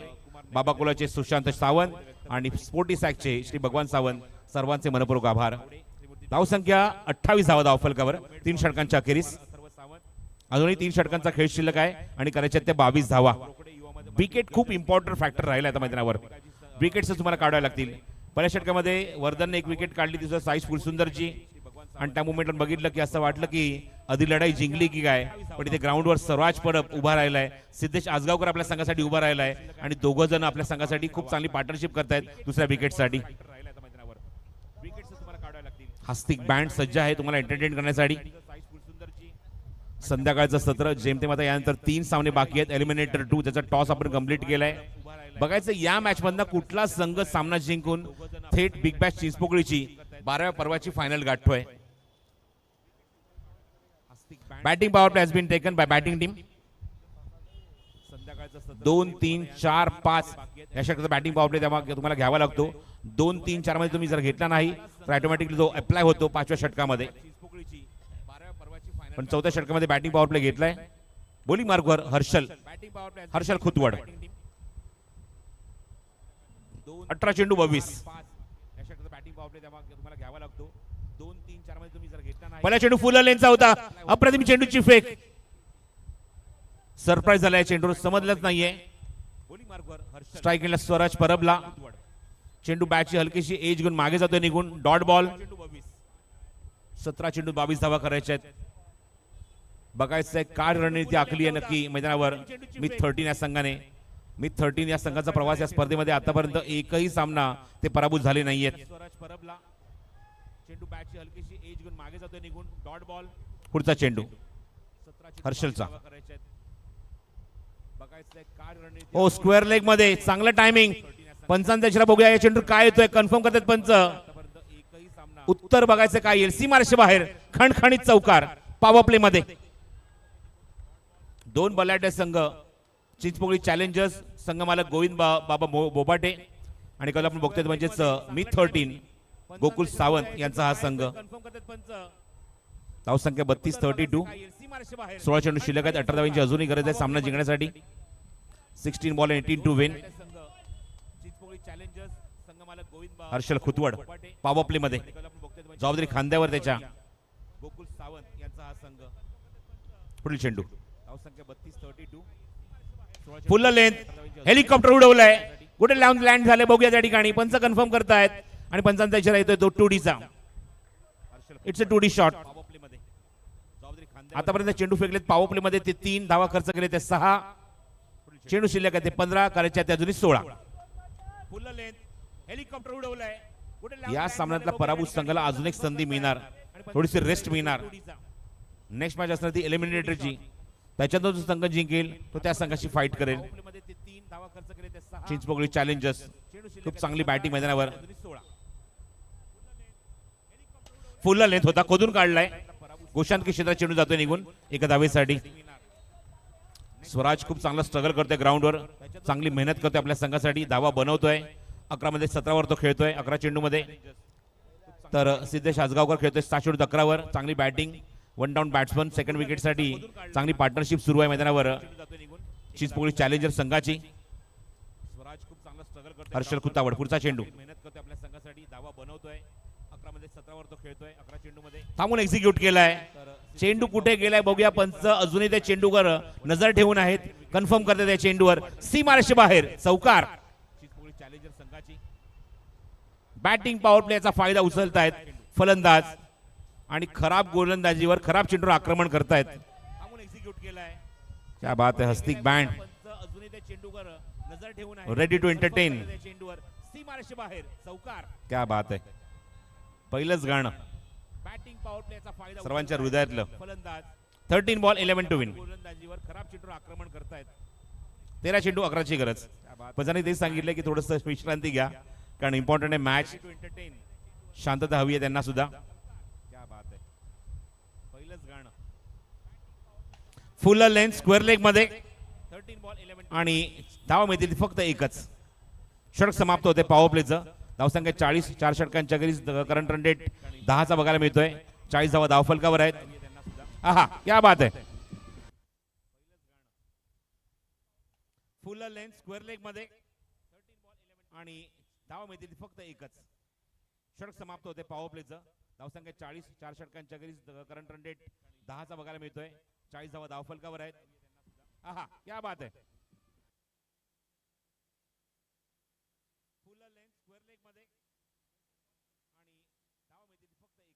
बाबाकुलाचे सुशांत सावंत आणि स्पोर्टी सॅकचे श्री भगवान सावंत, सर्वांचे मनपूर्वक आभार. धावसंख्या 28 धावा धावफलकावर 3 षटकांच्या अखेरीस. अजूनही 3 षटकांचा खेळ शिल्लक आहे आणि करायच्या त्या 22 धावा. विकेट खूप इम्पॉर्टंट फॅक्टर राहिला आता मैदानावर. विकेट्स तुम्हाला काढाव्या लागतील. पहिल्या षटकामध्ये वर्धनने 1 विकेट काढली, तिचं साईश फुलसुंदरची, आणि त्या मुवमेंटवर बघितलं की असं वाटलं की आधी लढाई जिंकली की काय, पण इथे ग्राउंडवर स्वराज परब उभा राहिलाय, सिद्धेश आजगावकर आपल्या संघासाठी उभा राहिलाय आणि दोघं जण आपल्या संघासाठी खूप चांगली पार्टनरशिप करतायत दुसऱ्या विकेटसाठी. हस्तिक बँड सज्ज आहे तुम्हाला एंटरटेन करण्यासाठी. संध्याकाळचं सत्र जेमतेम आता यानंतर 3 सामने बाकी आहेत. एलिमिनेटर 2 त्याचा टॉस आपण कंप्लीट केलाय. बघायचं या मॅच मधनं कुठला संघ सामना जिंकून थेट बिग बॅश चिंचपोकळीची 12व्या पर्वाची फायनल गाठतोय. Batting power play has been taken by batting team. 2, 3, 4, 5 या षटकाचा बॅटिंग पॉवर प्ले तुम्हाला घ्यावा लागतो. 2, 3, 4 मध्ये तुम्ही जर घेतला नाही तर ऑटोमॅटिकली तो अप्लाय होतो 5व्या षटकामध्ये. पण 4थ्या षटकामध्ये बॅटिंग पॉवर प्ले घेतलाय. बॉलिंग मार्कवर हर्षल खुतवड. 18 चेंडू 22. पहिला चेंडू फुल लेनचा होता. अप्रतिम चेंडूची फेक. सरप्राईज झालाय चेंडू, समजलंच नाहीये. स्ट्राईक केला स्वराज परबला. चेंडू बॅटची हलकीशी एज घेऊन मागे जातोय निघून. Dot ball. 17 चेंडू 22 धावा करायच्या आहेत. बघायचंय काय रणनीती आखली आहे नक्की मैदानावर मिथ 13 या संघाने. मिथ 13 या संघाचा प्रवास या स्पर्धेमध्ये आतापर्यंत एकही सामना ते पराभूत झाले नाहीयेत. चेंडू बॅटची हलकीशी एज घेऊन मागे जातोय निघून. Dot ball. पुढचा चेंडू हर्षलचा. ओ स्क्वेअर लेग मध्ये चांगलं टायमिंग. पंचांचा इशारा बघूया या चेंडू काय येतोय, कन्फर्म करतात पंच. उत्तर बघायचं काय येईल. सीमारेषे बाहेर खणखणीत चौकार पॉवर प्ले मध्ये. 2 बलाढ्य संघ चिंचपोकळी चॅलेंजर्स संघ मालक गोविंद बाबा बोबाटे आणि कल आपण बघतोय म्हणजेच मिथ 13 गोकुल सावंत यांचा हा संघ. धावसंख्या 32-32. 16 चेंडू शिल्लक आहेत. 18 धावांची अजूनही गरज आहे सामना जिंकण्यासाठी. 16 ball 18 to win. Harshal Khutwad power play मध्ये. जबाबदारी खांद्यावर त्याच्या. गोकुल सावंत यांचा हा संघ. पुढील चेंडू. धावसंख्या 32-32. फुल लेंथ. हेलिकॉप्टर उडवलाय. कुठे लँड झाले बघूया त्या ठिकाणी. पंच कन्फर्म करतायत आणि पंचांचा इशारा येतोय तो 2Dचा. It's a 2D shot. आतापर्यंत चेंडू फेकलेत पॉवर प्ले मध्ये ते 3 धावा खर्च केले ते 6. चेंडू शिल्लक आहे ते 15 करायचे ते अजूनही 16. हेलिकॉप्टर उडवलाय. या सामन्यातला पराभूत संघाला अजून एक संधी मिळणार, थोडीशी रेस्ट मिळणार. नेक्स्ट मॅच असणार ती एलिमिनेटरची. त्याच्यातून जो संघ जिंकेल तो त्या संघाशी फाईट करेल. चिंचपोकळी चॅलेंजर्स खूप चांगली बॅटिंग मैदानावर. फुल लेंथ होता, खोदून काढलाय. गोशांत क्षेत्रात चेंडू जातोय निघून एका धावेसाठी. स्वराज खूप चांगला स्ट्रगल करतोय ग्राउंडवर, चांगली मेहनत करतोय आपल्या संघासाठी. धावा बनवतोय. 11 मध्ये 17 वर तो खेळतोय 11 चेंडू मध्ये. तर सिद्धेश आजगावकर खेळतोय 7 चेंडू 11 वर. चांगली batting. 1 down batsman. Second wicket साठी चांगली पार्टनरशिप सुरू आहे मैदानावर चिंचपोकळी चॅलेंजर संघाची. हर्षल खुतावड. पुढचा चेंडू. मेहनत करतोय आपल्या संघासाठी. धावा बनवतोय. 11 मध्ये 17 वर तो खेळतोय 11 चेंडू मध्ये. थांबून एक्झिक्यूट केलाय. चेंडू कुठे गेलाय बघूया. पंच अजूनही त्या चेंडूवर नजर ठेवून आहेत. कन्फर्म करते त्या चेंडूवर. सीमारेषे बाहेर चौकार. चिंचपोकळी चॅलेंजर संघाची बॅटिंग पॉवर प्लेचा फायदा उचलतायत फलंदाज आणि खराब गोलंदाजीवर खराब चेंडूवर आक्रमण करतायत. थांबून एक्झिक्यूट केलाय. क्या बात है. हस्तिक बँड. अजूनही त्या चेंडूवर नजर ठेवून आहे. Ready to entertain. चेंडूवर सीमारेषे बाहेर चौकार. क्या बात है. पहिलंच गाणं. बॅटिंग पॉवर प्लेचा फायदा सर्वांच्या हृदयातलं. फलंदाज 13 बॉल 11 टू विन. गोलंदाजीवर खराब चेंडूवर आक्रमण करतायत. 13 चेंडू 11ची गरज. पंचांनी तेच सांगितलं की थोडस विश्रांती घ्या कारण इम्पॉर्टंट आहे मॅच. शांतता हवी आहे त्यांना सुद्धा. क्या बात है. पहिलंच गाणं. फुल लेंथ स्क्वेअर लेग मध्ये 13 बॉल 11 आणि धावा मिळतील फक्त एकच. षटक समाप्त होते पॉवर प्लेचं. धावसंख्या 40. 4 षटकांच्या घरी करंट रन रेट 10चा बघायला मिळतोय. 40 धावा धावफलकावर आहेत. आहा क्या बात आहे. लेंथ स्क्वेअर लेग मध्ये आणि धाव मिळतील फक्त एकच. षटक समाप्त होते पॉवर प्लेचं. धावसंख्या 40, 4 षटकांच्या घरी करंट रन रेट 10चा बघायला मिळतोय. 40 धावा धावफलकावर आहेत. आहा क्या बात आहे. फुल लेंथ स्क्वेअर लेग मध्ये आणि धाव मिळतील फक्त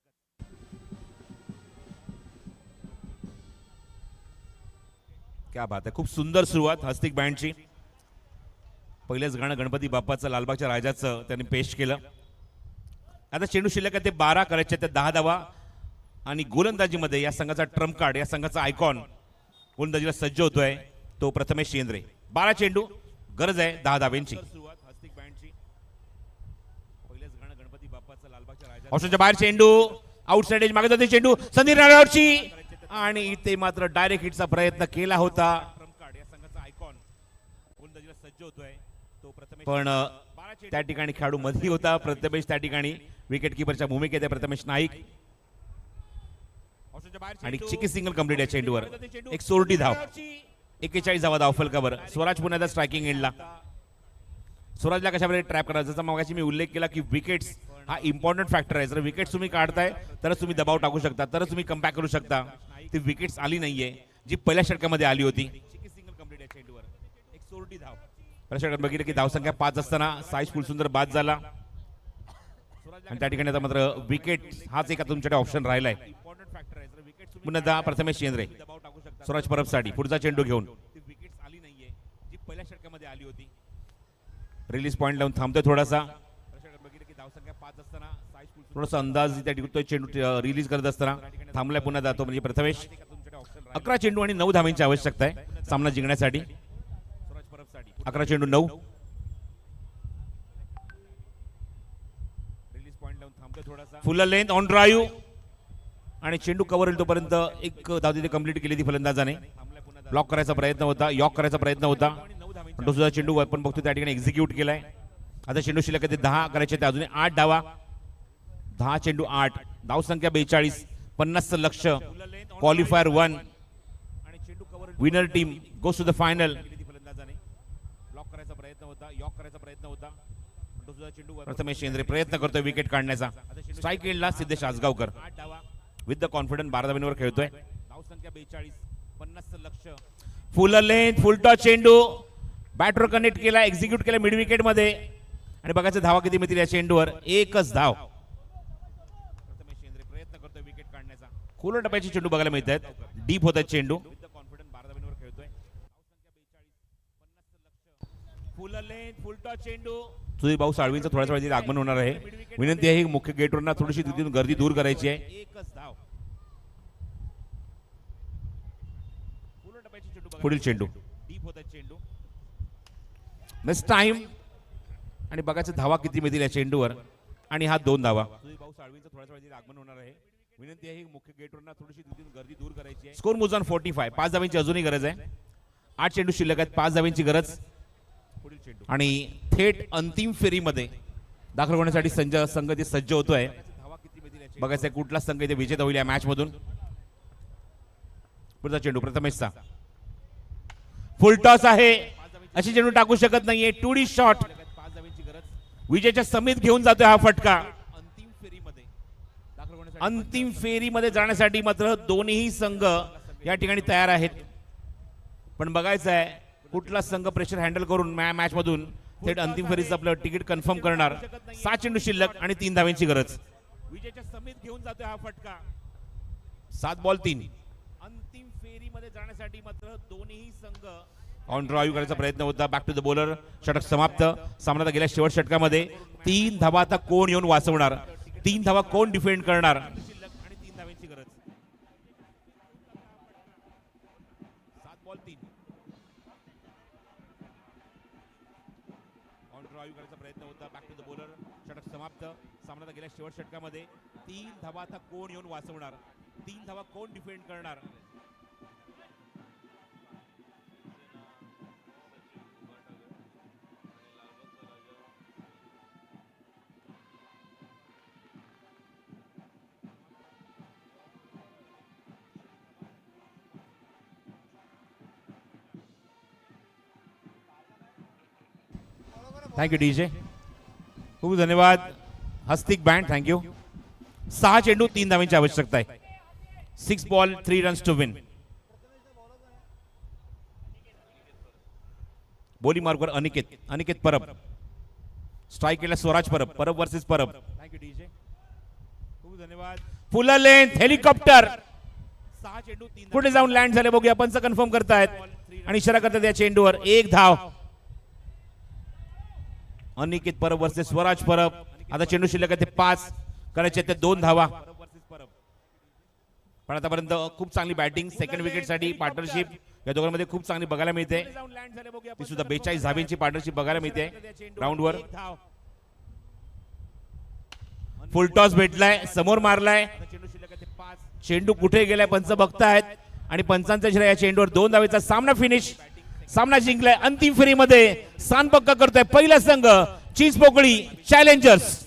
एकच. क्या बात आहे. खूप सुंदर सुरुवात हस्तिक बँडची. पहिलेच गाणं गणपती बाप्पाचं लालबागच्या राजाचं त्यांनी पेश केलं. आता चेंडू शिल्लक आहे ते 12 करायचे ते 10 धावा आणि गोलंदाजीमध्ये या संघाचा ट्रम्प कार्ड या संघाचा आयकॉन गोलंदाजीला सज्ज होतोय तो प्रथमेश शेंद्रे. 12 चेंडू गरज आहे 10 धाव्यांची. ऑप्शनच्या बाहेर चेंडू आउटसाइड एज मागे जाते चेंडू संदीप राणावरची आणि इथे मात्र डायरेक्ट हिटचा प्रयत्न केला होता या संघाचा आयकॉन गोलंदाजीला सज्ज होतोय तो प्रथमेश. पण त्या ठिकाणी खेळाडू मध्ये होता प्रथमेश. त्या ठिकाणी विकेट किपरच्या भूमिकेत आहे प्रथमेश नाईक आणि चिकी सिंगल कंप्लीट आहे चेंडूवर. एक सोरटी धाव 41 धावा धावफलकावर. स्वराज पुन्हा स्ट्रायकिंग एंडला. स्वराजला कशाप्रकारे ट्रॅप करायचा जसं मगाशी मी उल्लेख केला की विकेट्स हा इम्पॉर्टंट फॅक्टर आहे. जर विकेट्स तुम्ही काढताय तरच तुम्ही दबाव टाकू शकता तरच तुम्ही कमबॅक करू शकता. ती विकेट्स आली नाहीये जी पहिल्या षटकामध्ये आली होती. एक सोरटी धाव पहिल्या षटकात बघितलं की धावसंख्या 5 असताना साईश फुलसुंदर बाद झाला आणि त्या ठिकाणी आता मात्र विकेट हाच एक तुमच्याकडे ऑप्शन राहिलाय. पुन्हा प्रथमेश शेंद्रे स्वराज परबसाठी पुढचा चेंडू घेऊन. विकेट्स आली नाहीये जी पहिल्या षटकामध्ये आली होती. रिलीज पॉइंट लावून थांबतोय थोडासा. थोडासा अंदाज त्या ठिकाणी चेंडू रिलीज करत असताना थांबलाय पुन्हा जातो म्हणजे प्रथमेश. 11 चेंडू आणि 9 धावांची आवश्यकता आहे सामना जिंकण्यासाठी. 11 चेंडू 9. फुल लेंथ ऑन ड्राईव्ह आणि चेंडू कव्हर होईल तोपर्यंत एक धाव तिथे कंप्लीट केली ती फलंदाजाने. ब्लॉक करायचा प्रयत्न होता यॉक करायचा प्रयत्न होता पण तो सुद्धा चेंडू आपण बघतो त्या ठिकाणी एक्झिक्यूट केलाय. आता चेंडू शिल्लक ते 10 करायचे ते अजून 8 धावा. 10 चेंडू 8 धाव संख्या 42. 50चं लक्ष. Qualifier 1 winner team goes to the final. Block करायचा प्रयत्न होता यॉक करायचा प्रयत्न होता तो सुद्धा चेंडू प्रथमेश शेंद्रे प्रयत्न करतोय विकेट काढण्याचा. स्ट्राईक एंडला Siddhesh Asgaonkar with the confidence 12 धावांवर खेळतोय. धाव संख्या 42. 50चं लक्ष. फुल लेंथ फुल टॉस चेंडू बॅटवर कनेक्ट केला एक्झिक्यूट केला मिड विकेट मध्ये आणि बघायचं धावा किती मिळतील या चेंडूवर. एकच धाव. प्रथमेश शेंद्रे प्रयत्न करतोय विकेट काढण्याचा. खोल टप्प्याचे चेंडू बघायला मिळत आहेत. डीप होत आहेत चेंडू. फुल लेंथ फुल टॉस चेंडू सुधीर भाऊ साळवींचं थोड्याच वेळात आगमन होणार आहे. विनंती आहे मुख्य गेटवरना थोडीशी तिथून गर्दी दूर करायची आहे. एकच धाव. पुढील चेंडू डीप होत आहे चेंडू. नेक्स्ट टाइम आणि बघायचं धावा किती मिळतील या चेंडूवर आणि हा 2 धावा. सुधीर भाऊ साळवींचं थोड्याच वेळात आगमन होणार आहे. विनंती आहे मुख्य गेटवरना थोडीशी तिथून गर्दी दूर करायची आहे. स्कोर मोजान 45. 5 धावांची अजूनही गरज आहे. 8 चेंडू शिल्लक आहेत. 5 धावांची गरज आणि थेट अंतिम फेरीमध्ये दाखल होण्यासाठी संघ ते सज्ज होतोय. बघायचं कुठला संघ इथे विजेता होईल या मॅच मधून. पुढचा चेंडू प्रथमेशचा. फुल टॉस आहे अशी चेंडू टाकू शकत नाहीये. 2D शॉट विजेच्या समीत घेऊन जातोय हा फटका. अंतिम फेरीमध्ये जाण्यासाठी मात्र दोन्ही संघ या ठिकाणी तयार आहेत. पण बघायचं आहे कुठला संघ प्रेशर हँडल करून मॅच मधून थेट अंतिम फेरीचं आपलं तिकीट कन्फर्म करणार. 7 चेंडू शिल्लक आणि 3 धावांची गरज. विजेच्या समीत घेऊन जातोय हा फटका. 7 बॉल 3. अंतिम फेरीमध्ये जाण्यासाठी मात्र दोन्ही संघ ऑन ड्राईव्ह करायचा प्रयत्न होता. Back to the bowler. षटक समाप्त. सामना गेल्या शेवट षटकामध्ये 3 धावा आता कोण येऊन वाचवणार. 3 धावा कोण डिफेंड करणार. आणि 3 धावांची गरज. 7 बॉल 3. ऑन ड्राईव्ह करायचा प्रयत्न होता. Back to the bowler. षटक समाप्त. सामना गेल्या शेवट षटकामध्ये 3 धावा आता कोण येऊन वाचवणार. 3 धावा कोण डिफेंड करणार. थँक्यू डीजे, खूप धन्यवाद. हस्तिक बँड थँक्यू. 6 चेंडू 3 धावांची आवश्यकता आहे. 6 बॉल 3 रन्स टू विन. बोली मार्कवर अनिकेत परब. स्ट्राईक केला Swaraj Parab versus Parab. Thank you DJ, खूप धन्यवाद. फुल लेंथ हेलिकॉप्टर 6 चेंडू 3 पुढे जाऊन लँड झाले. बघूया पंच कन्फर्म करतायत आणि इशारा करतात या चेंडूवर 1 धाव. अनिकेत परब वर्सेस स्वराज परब. आता चेंडू शिल्लक आहे ते 5 करायचे ते 2 धावा. पण आतापर्यंत खूप चांगली बॅटिंग सेकंड विकेट साठी पार्टनरशिप या दोघांमध्ये खूप चांगली बघायला मिळते. ती सुद्धा 42 धावांची पार्टनरशिप बघायला मिळते राऊंडवर. फुल टॉस भेटलाय, समोर मारलाय. चेंडू कुठे गेलाय पंच बघतायत आणि पंचांचा इशारा या चेंडूवर 2 धावेचा सामना फिनिश. सामना जिंकलाय. अंतिम फेरीमध्ये स्थान पक्का करतोय पहिला संघ चिंचपोकळी चॅलेंजर्स.